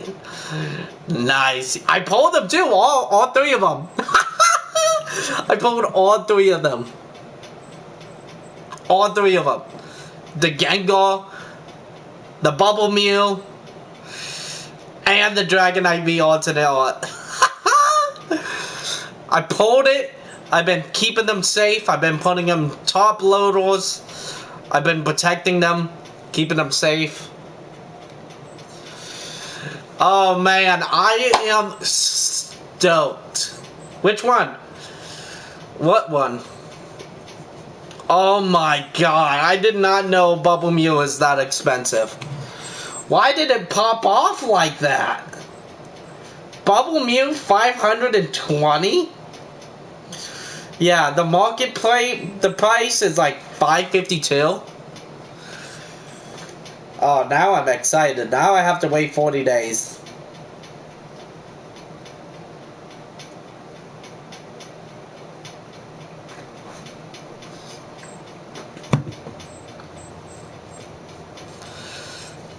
Nice. I pulled them too. All 3 of them. I pulled all 3 of them. All 3 of them. The Gengar, the Bubble Mew, and the Dragonite V alternate art. I pulled it. I've been keeping them safe. I've been putting them top loaders. I've been protecting them, keeping them safe. Oh man, I am stoked. Which one? What one? Oh my god, I did not know Bubble Mew is that expensive. Why did it pop off like that? Bubble Mew 520? Yeah, the market the price is like $552. Oh, now I'm excited. Now I have to wait 40 days.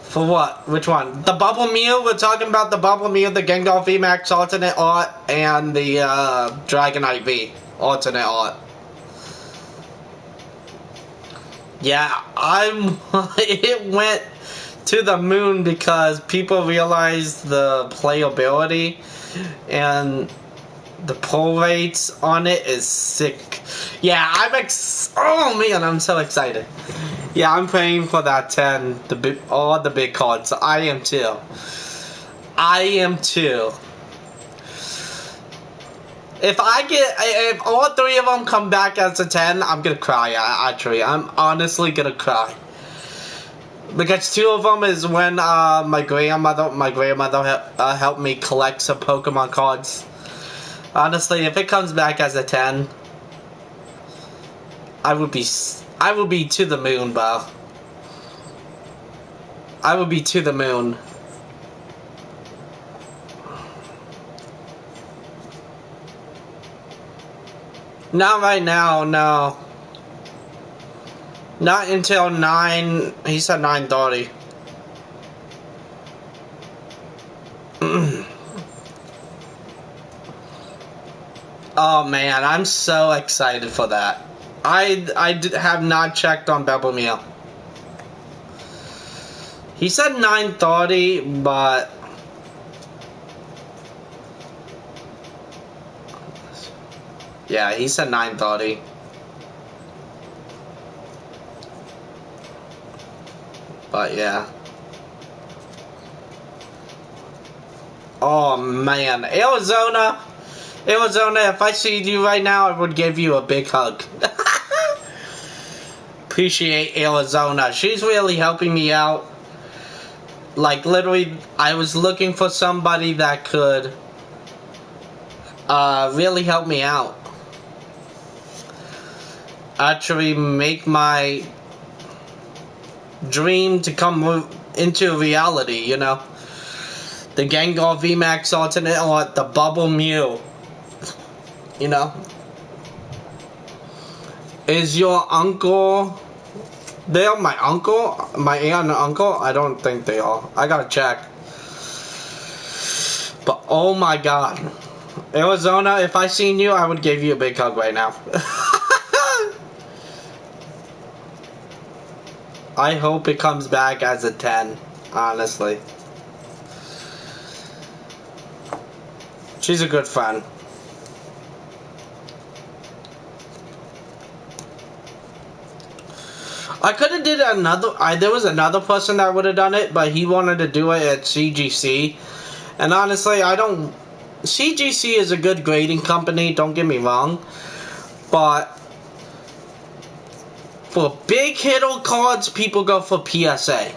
For what? Which one? The Bubble Mew? We're talking about the Bubble Mew, the Gengar VMAX alternate art, and the Dragonite V alternate art. Yeah, it went to the moon because people realized the playability. And the pull rates on it is sick. Yeah, oh man, I'm so excited. Yeah, I'm praying for that 10, all the big cards. I am too. I am too. If all three of them come back as a 10, I'm gonna cry. Actually, I'm honestly gonna cry. Because two of them is when my grandmother helped me collect some Pokemon cards. Honestly, if it comes back as a 10, I would be to the moon, bro. I would be to the moon. Not right now, no. Not until 9, he said 9:30. Oh man, I'm so excited for that. I have not checked on Bubble Meal. He said 9:30, but yeah, he said 9:30. But yeah. Oh man, Arizona, if I see you right now, I would give you a big hug. Appreciate Arizona. She's really helping me out. Like literally, I was looking for somebody that could really help me out. Actually make my dream to come into reality, you know? The Gengar VMAX alternate or the Bubble Mew. You know? Is your uncle... They are my uncle? My aunt and uncle? I don't think they are. I gotta check. But oh my god. Arizona, if I seen you, I would give you a big hug right now. I hope it comes back as a 10, honestly. She's a good friend. I could have did another. There was another person that would have done it, but he wanted to do it at CGC. And honestly, I don't. CGC is a good grading company. Don't get me wrong, but for big hitter cards, people go for PSA.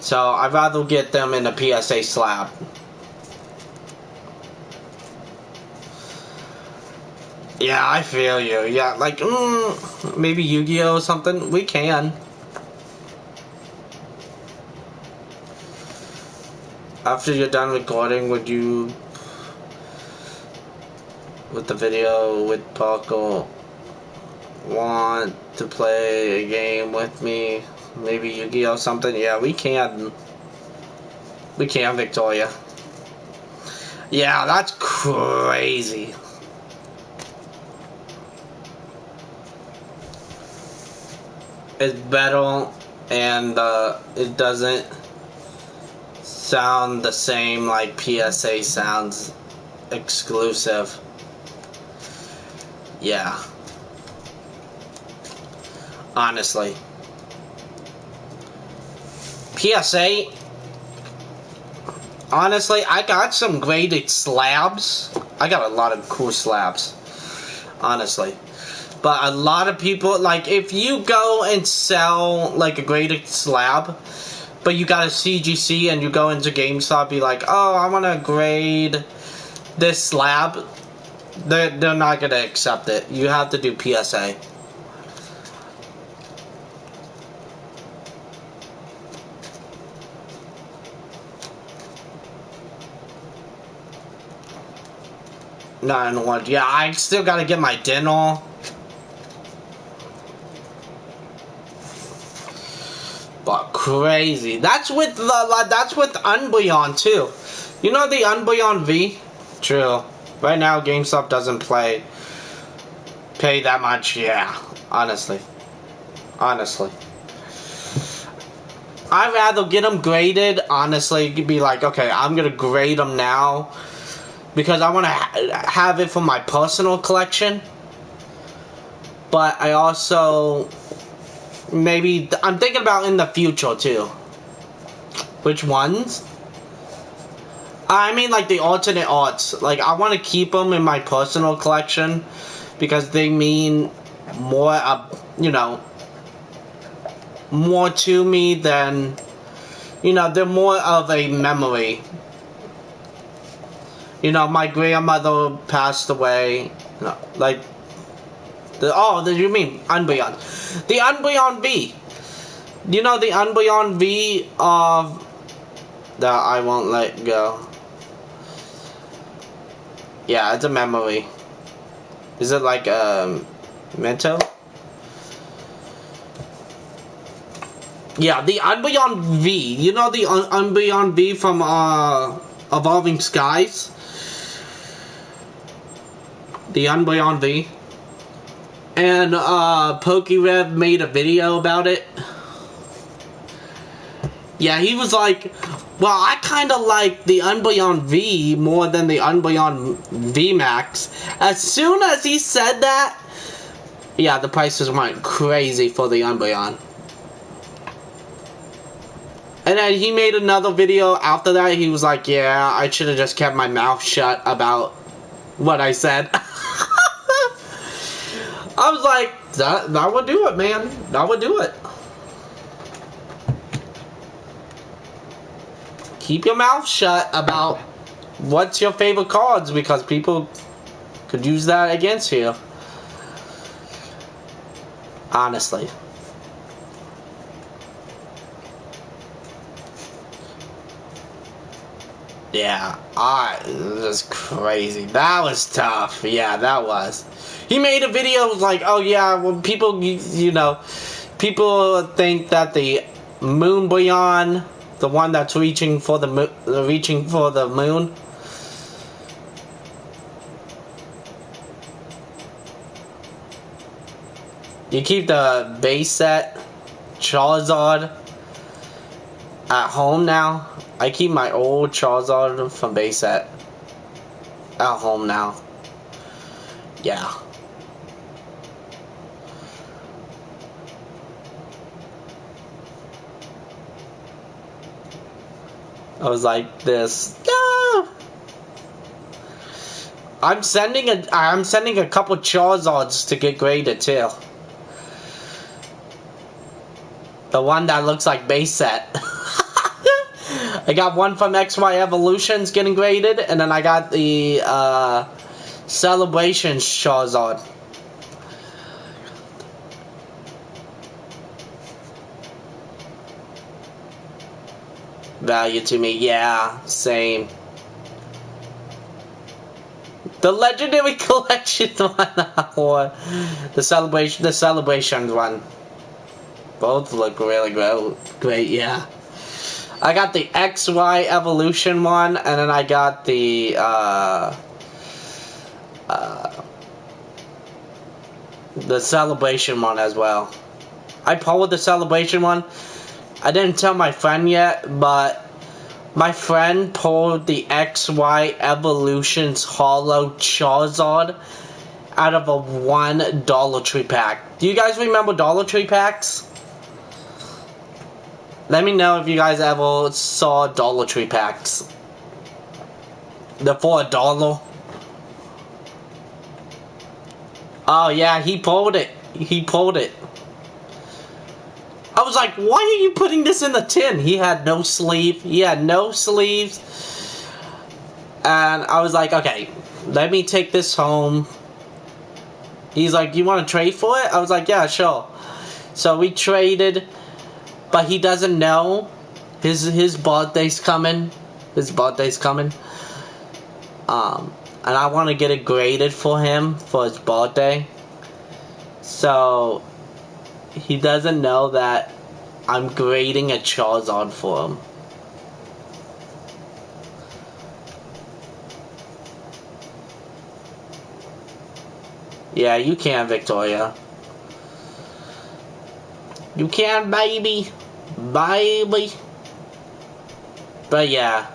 So I'd rather get them in a PSA slab. Yeah, I feel you. Yeah, like, maybe Yu-Gi-Oh! Or something. We can. After you're done recording, would you... with the video with Paco want to play a game with me? Maybe Yu-Gi-Oh! Or something? Yeah, we can. We can, Victoria. Yeah, that's crazy. It's better and it doesn't sound the same like PSA sounds exclusive. Yeah. Honestly. PSA, honestly, I got some graded slabs. I got a lot of cool slabs. Honestly. But a lot of people, like, if you go and sell, like, a graded slab, but you got a CGC and you go into GameStop, be like, oh, I want to grade this slab, they're not going to accept it. You have to do PSA. Not in one. Yeah, I still got to get my dinner. But crazy. That's with Unbeyond too. You know the Unbeyond V? True. Right now GameStop doesn't pay that much. Yeah. Honestly. I'd rather get them graded, honestly, be like, okay, I'm gonna grade them now because I want to have it for my personal collection. But I also, maybe, I'm thinking about in the future too. Which ones? I mean, like the alternate arts. Like, I want to keep them in my personal collection because they mean more, you know, more to me than, you know, they're more of a memory. You know, my grandmother passed away. You know, like, you mean Unbeyond. The Unbeyond V. You know the Unbeyond V of that I won't let go. Yeah, it's a memory. Is it like mental? Yeah, the Unbeyond V. You know the Unbeyond V from Evolving Skies? The Unbeyond V. And PokeRev made a video about it. Yeah, he was like, well, I kind of like the Unbeyond V more than the Unbeyond V Max. As soon as he said that, yeah, the prices went crazy for the Unbeyond. And then he made another video after that. He was like, yeah, I should have just kept my mouth shut about what I said. I was like, that would do it, man. That would do it. Keep your mouth shut about what's your favorite cards because people could use that against you. Honestly. Yeah, that's crazy. That was tough. Yeah, that was. He made a video like, oh yeah, well people, you know, people think that the Moon Beyond, the one that's reaching for the moon. You keep the base set Charizard at home now. I keep my old Charizard from base set at home now. Yeah. I was like this. No. I'm sending a couple Charizards to get graded too. The one that looks like base set. I got one from XY Evolutions getting graded, and then I got the Celebrations Charizard. Value to me, yeah, same. The Legendary Collection one, or the Celebrations one. Both look really great, yeah. I got the XY Evolution one, and then I got the Celebration one as well. I pulled the Celebration one. I didn't tell my friend yet, but my friend pulled the XY Evolutions Holo Charizard out of a $1 Dollar Tree pack. Do you guys remember Dollar Tree packs? Let me know if you guys ever saw Dollar Tree packs. They're for $1. Oh yeah, he pulled it. He pulled it. I was like, why are you putting this in the tin? He had no sleeve. He had no sleeves. And I was like, okay, let me take this home. He's like, you want to trade for it? I was like, yeah, sure. So we traded, but he doesn't know his birthday's coming. His birthday's coming. And I want to get it graded for him for his birthday. So he doesn't know that I'm grading a Charizard for him. Yeah, you can, Victoria. You can, baby. Bye. But yeah,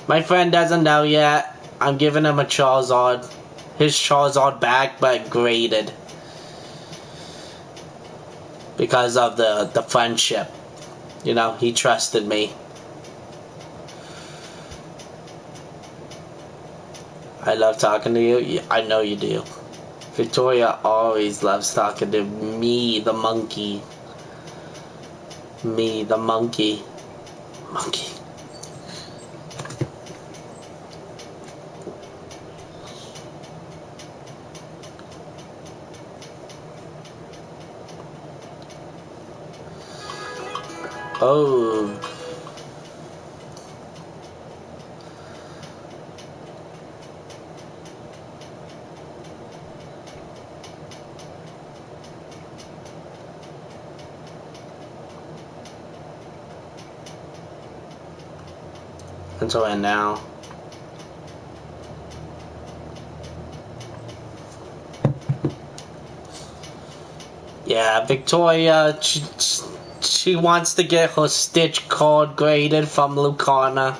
my friend doesn't know yet. I'm giving him a Charizard. His Charizard back, but graded. Because of the friendship. You know, he trusted me. I love talking to you. I know you do. Victoria always loves talking to me, the monkey. Me, the monkey. Monkey. Oh. Until and now. Yeah, Victoria, she wants to get her Stitch card graded from Lorcana.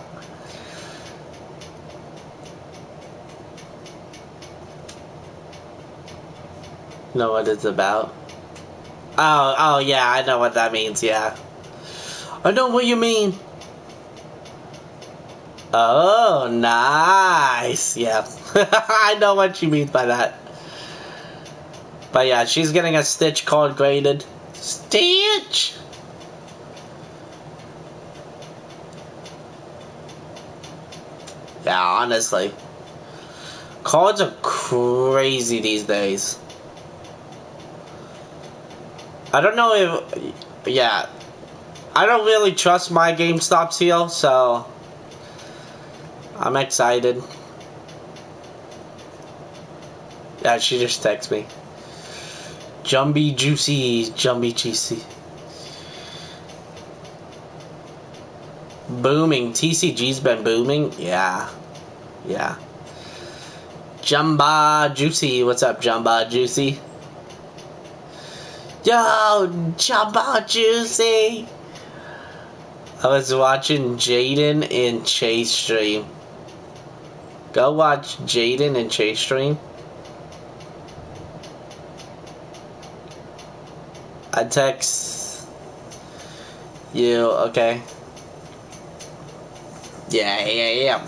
Know what it's about? Oh yeah, I know what that means, yeah. I know what you mean. Oh, nice. Yeah. I know what you mean by that. But yeah, she's getting a Stitch card graded. Stitch! Yeah, honestly. Cards are crazy these days. I don't know if... Yeah. I don't really trust my GameStops here, so... I'm excited. Yeah, she just texted me. Jumpy Juicy. Booming. TCG's been booming? Yeah. Jumba Juicy. What's up, Jumba Juicy? Yo, Jumba Juicy! I was watching Jaden and Chase stream. Go watch Jaden and Chase stream. I text you, okay. Yeah.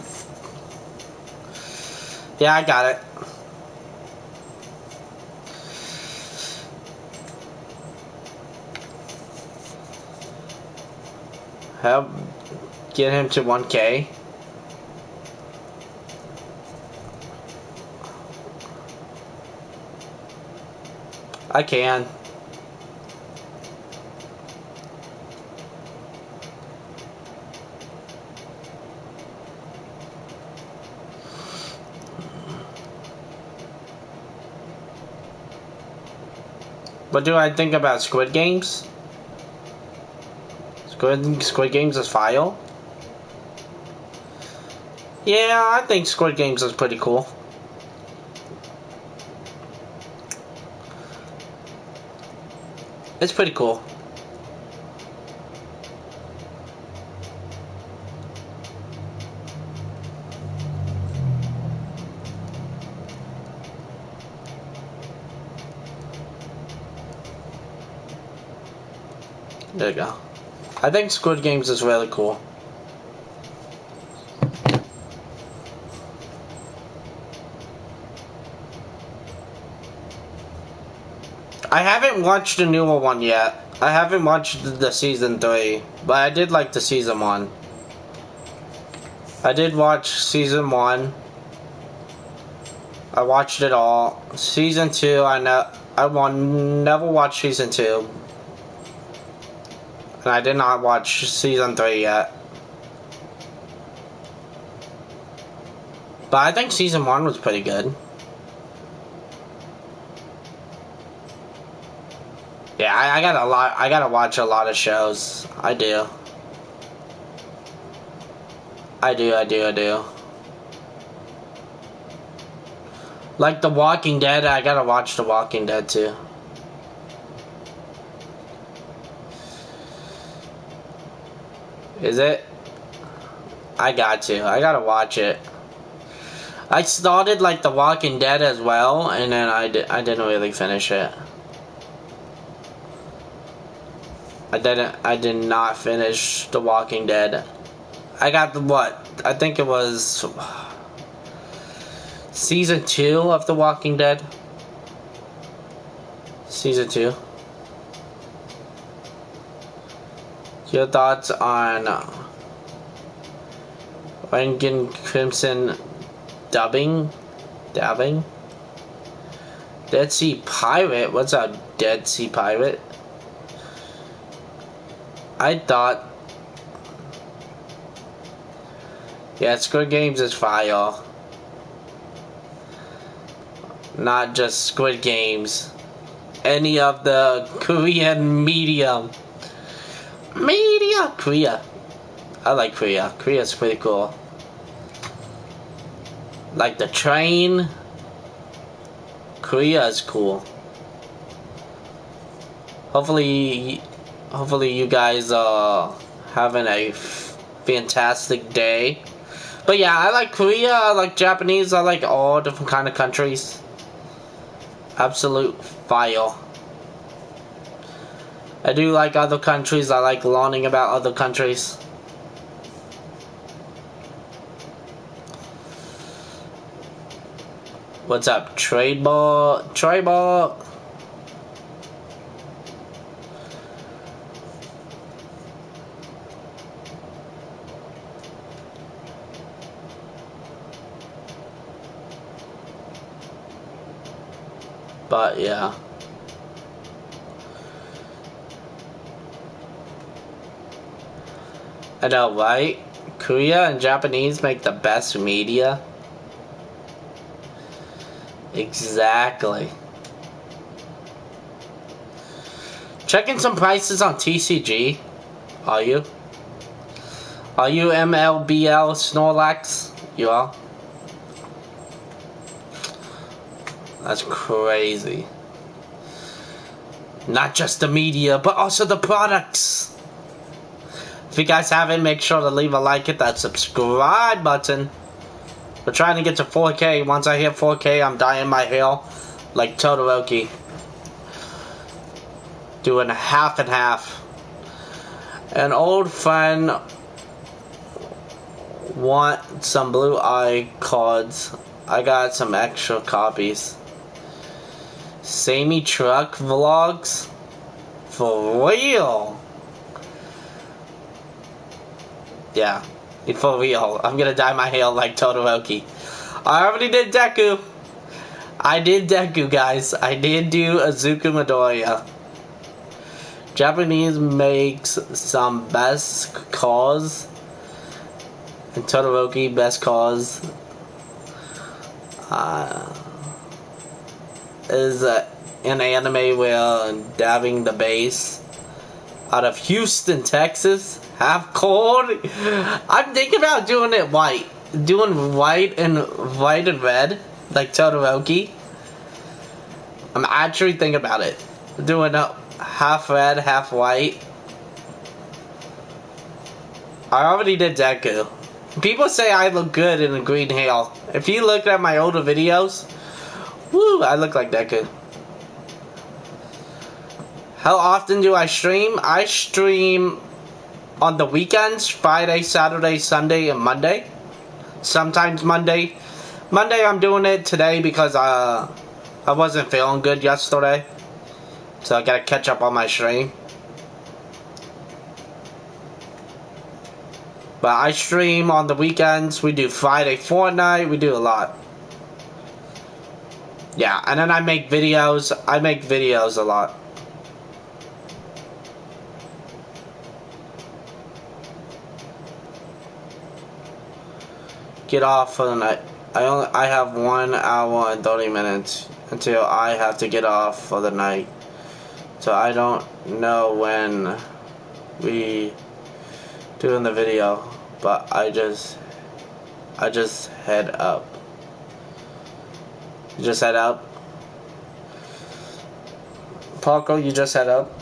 Yeah, I got it. Help get him to 1K. I can. What do I think about Squid Games? Squid Games is fire? Yeah, I think Squid Games is pretty cool. It's pretty cool. There you go. I think Squid Games is really cool. I haven't watched the newer one yet. I haven't watched the season 3, but I did like the season 1. I did watch season 1. I watched it all. Season 2, never watched season 2. And I did not watch season 3 yet. But I think season 1 was pretty good. Yeah, I gotta watch a lot of shows. I do. Like The Walking Dead, I gotta watch The Walking Dead too. Is it? I got to. I gotta watch it. I started like The Walking Dead as well, and then I didn't really finish it. I did not finish The Walking Dead. I got I think it was season 2 of The Walking Dead. Season 2. Your thoughts on Rankin Crimson dabbing? Dead Sea Pirate? What's up, Dead Sea Pirate? I thought... Yeah, Squid Games is fire. Not just Squid Games. Any of the Korean media. Korea. I like Korea. Korea's pretty cool. Like the train. Korea is cool. Hopefully you guys are having a fantastic day. But yeah, I like Korea, I like Japanese, I like all different kind of countries. Absolute fire. I do like other countries, I like learning about other countries. What's up, trade ball? But yeah. I know, right? Korea and Japanese make the best media. Exactly. Checking some prices on TCG. Are you? Are you MLBL Snorlax? You are? That's crazy. Not just the media, but also the products. If you guys haven't, make sure to leave a like, hit that subscribe button. We're trying to get to 4K. Once I hit 4K, I'm dyeing my hair like Todoroki. Doing half and half. An old friend want some blue eye cards. I got some extra copies. Samey truck vlogs? For real? Yeah, for real. I'm gonna dye my hair like Todoroki. I already did Deku. I did Deku, guys. I did do Azuku Midoriya. Japanese makes some best cars. And Todoroki, best cars. Is an anime where dabbing the base out of Houston, Texas. Half cold. I'm thinking about doing it white. Doing white and red, like Todoroki. I'm actually thinking about it. Doing half red, half white. I already did Deku. People say I look good in a green hair. If you look at my older videos, woo, I look like Deku. How often do I stream? I stream on the weekends, Friday, Saturday, Sunday, and Monday. Sometimes Monday. Monday I'm doing it today because I wasn't feeling good yesterday. So I gotta catch up on my stream. But I stream on the weekends. We do Friday Fortnite. We do a lot. Yeah, and then I make videos. I make videos a lot. Get off for the night. I have 1 hour and 30 minutes until I have to get off for the night. So I don't know when we doing the video, but I just head up. You just head up? Paco, you just head up?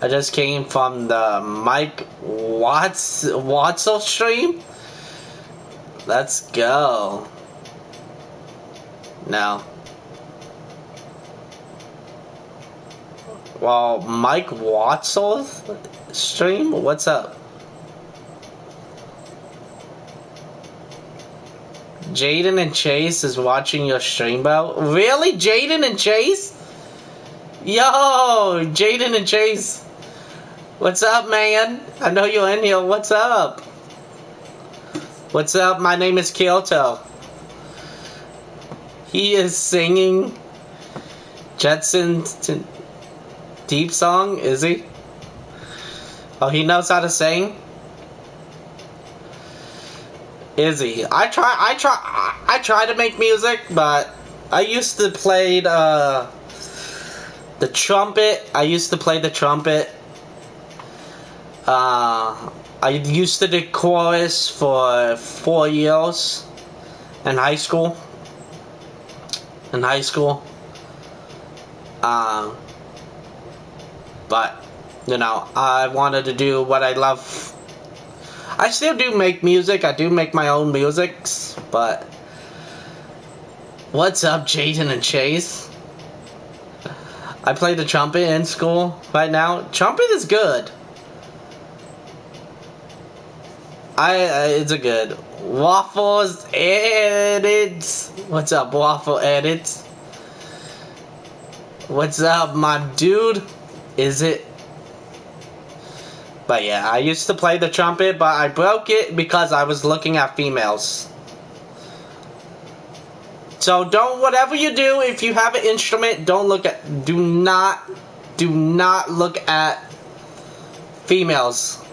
I just came from the Mike Watzel stream. Let's go. No. Well, Mike Watzel stream? What's up? Jaden and Chase is watching your stream, bro. Really? Jaden and Chase? Yo, Jaden and Chase. What's up, man? I know you're in here. What's up? What's up? My name is Kyoto. He is singing Jetson's deep song, is he? Oh, he knows how to sing? Is he? I try to make music, but I used to play the trumpet. I used to play the trumpet. I used to do chorus for 4 years in high school. But, you know, I wanted to do what I love. I still do make music. I do make my own musics, but what's up, Jaden and Chase? I play the trumpet in school right now. Trumpet is good. It's a good. Waffles edits. What's up, Waffle edits? What's up, my dude? Is it? But yeah, I used to play the trumpet, but I broke it because I was looking at females. So whatever you do, if you have an instrument, do not look at females.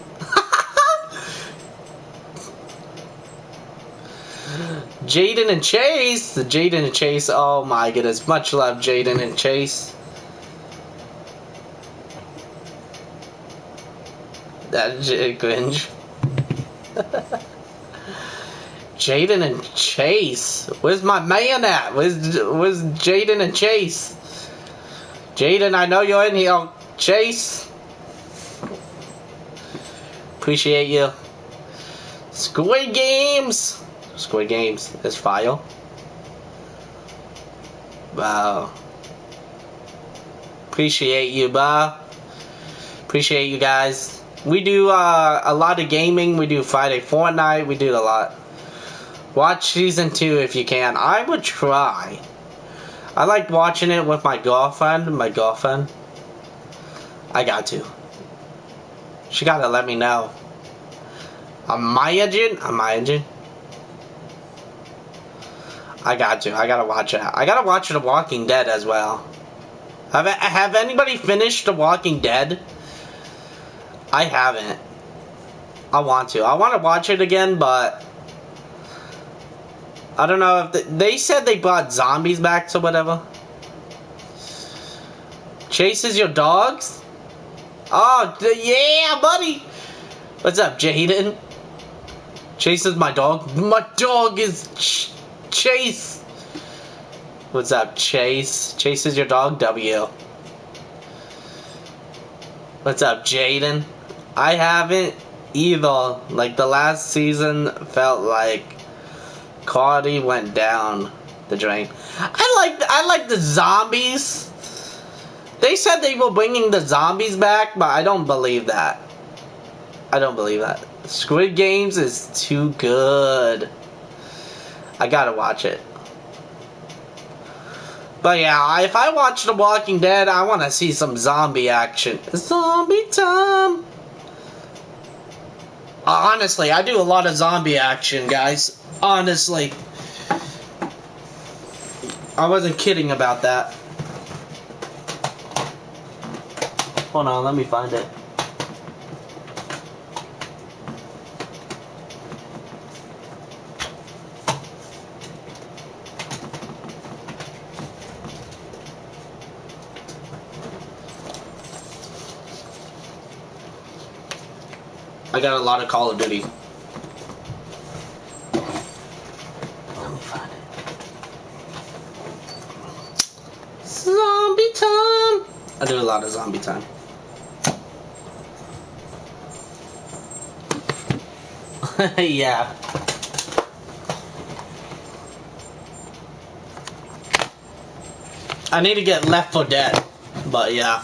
Jaden and Chase, oh my goodness, much love, Jaden and Chase. That's cringe. Jaden and Chase, where's my man at? Where's Jaden and Chase? Jaden, I know you're in here. Chase, appreciate you. Squid Games is fire. Wow. Appreciate you, bro. Appreciate you guys. We do a lot of gaming. We do Friday Fortnite. We do a lot. Watch season 2 if you can. I would try. I like watching it with my girlfriend. I got to. She gotta let me know. Imagine. I got to. I gotta watch it. I gotta watch The Walking Dead as well. Have anybody finished The Walking Dead? I haven't. I want to. I want to watch it again, but I don't know if they said they brought zombies back to whatever. Chases your dogs? Oh, yeah, buddy. What's up, Jaden? Chases my dog. My dog is Chase. What's up, Chase? Chases your dog? W. What's up, Jaden? I haven't either. Like, the last season felt like quality went down the drain. I like the zombies. They said they were bringing the zombies back, but I don't believe that. Squid Games is too good. I gotta watch it. But yeah, if I watch The Walking Dead, I want to see some zombie action. Zombie time! Honestly, I do a lot of zombie action, guys. Honestly. I wasn't kidding about that. Hold on, let me find it. I got a lot of Call of Duty. Let me find it. Zombie time! I do a lot of zombie time. Yeah. I need to get Left 4 Dead, but yeah.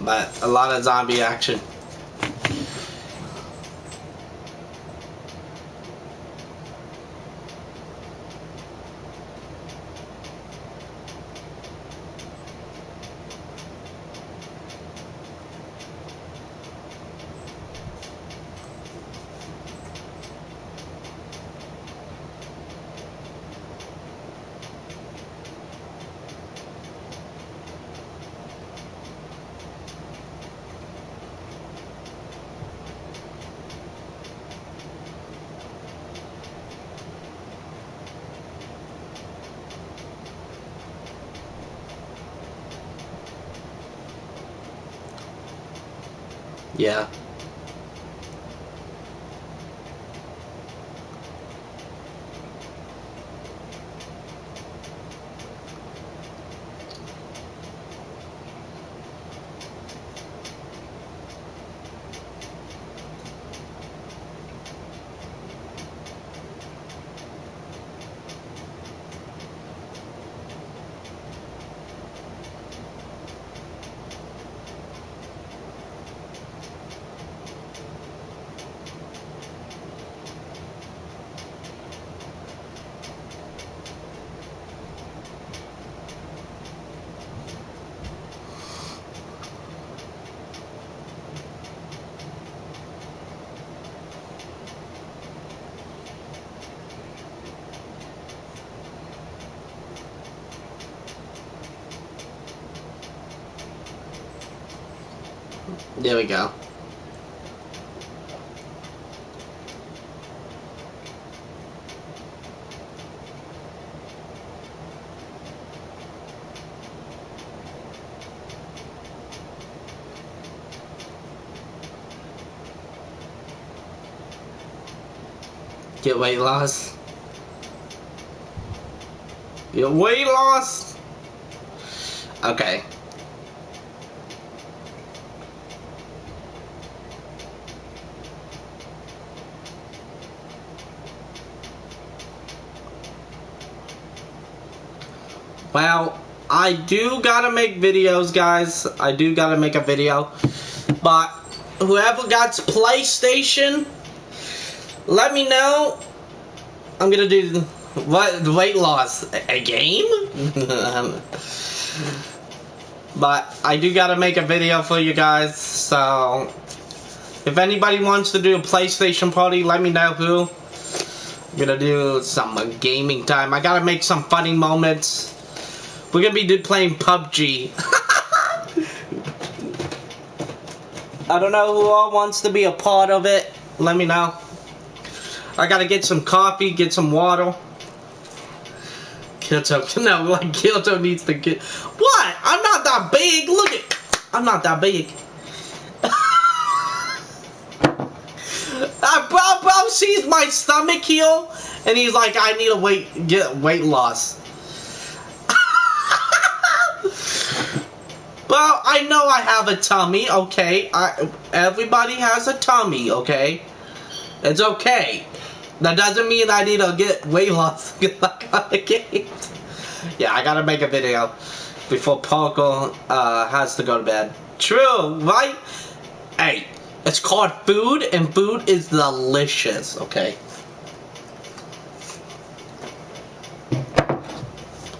But a lot of zombie action. Yeah. There we go. Get weight loss. Get weight loss. Okay. Well, I do gotta make videos, guys. I do gotta make a video. But whoever got PlayStation, let me know. I'm gonna do what weight loss, a game. But I do gotta make a video for you guys. So if anybody wants to do a PlayStation party, let me know who. I'm gonna do some gaming time. I gotta make some funny moments. We're gonna be playing PUBG. I don't know who all wants to be a part of it. Let me know. I gotta get some coffee, get some water. Kyoto, no, like Kyoto needs to get. What? I'm not that big. Look at. I'm not that big. Bro sees my stomach here, and he's like, I need to get weight loss. Well, I know I have a tummy, okay? Everybody has a tummy, okay? It's okay. That doesn't mean I need to get weight loss because I gotta get. Yeah, I gotta make a video before Poco has to go to bed. True, right? Hey, it's called food, and food is delicious, okay?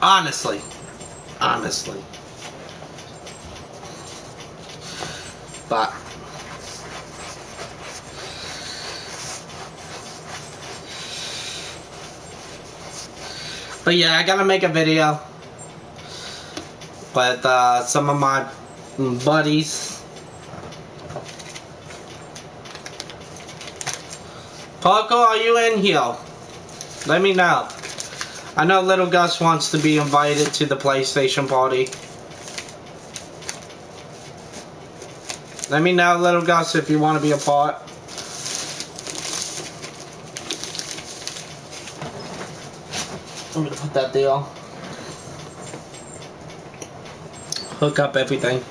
Honestly. Honestly. But yeah, I gotta make a video with some of my buddies. Poco, are you in here? Let me know. I know Little Gus wants to be invited to the PlayStation party. Let me know, Little Gus, if you want to be a part. I'm gonna put that there. Hook up everything.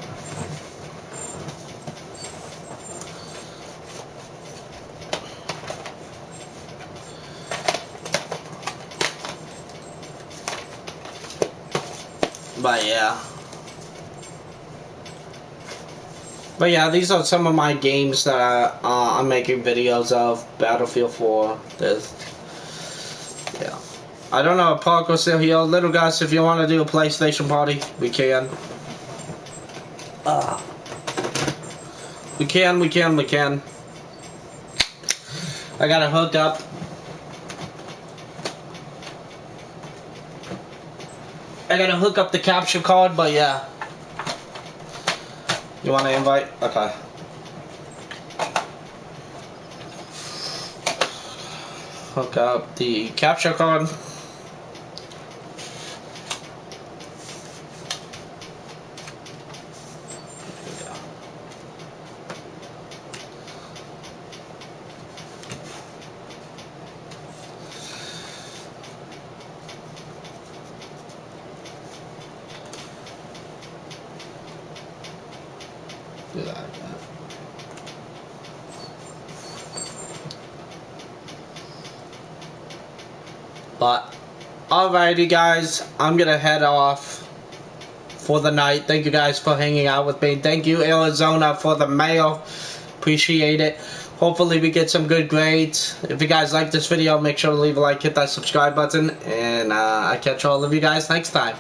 But yeah. But yeah, these are some of my games that I'm making videos of. Battlefield 4. There's, yeah. I don't know if Parker's still here. Little guys, if you want to do a PlayStation party, we can. We can. I gotta hook up. I gotta hook up the capture card, but yeah. You wanna invite? Okay. Hook up the capture card. Do that. But alrighty guys, I'm gonna head off for the night. Thank you guys for hanging out with me. Thank you Arizona for the mail. Appreciate it. Hopefully we get some good grades. If you guys like this video, make sure to leave a like, hit that subscribe button, and I catch all of you guys next time.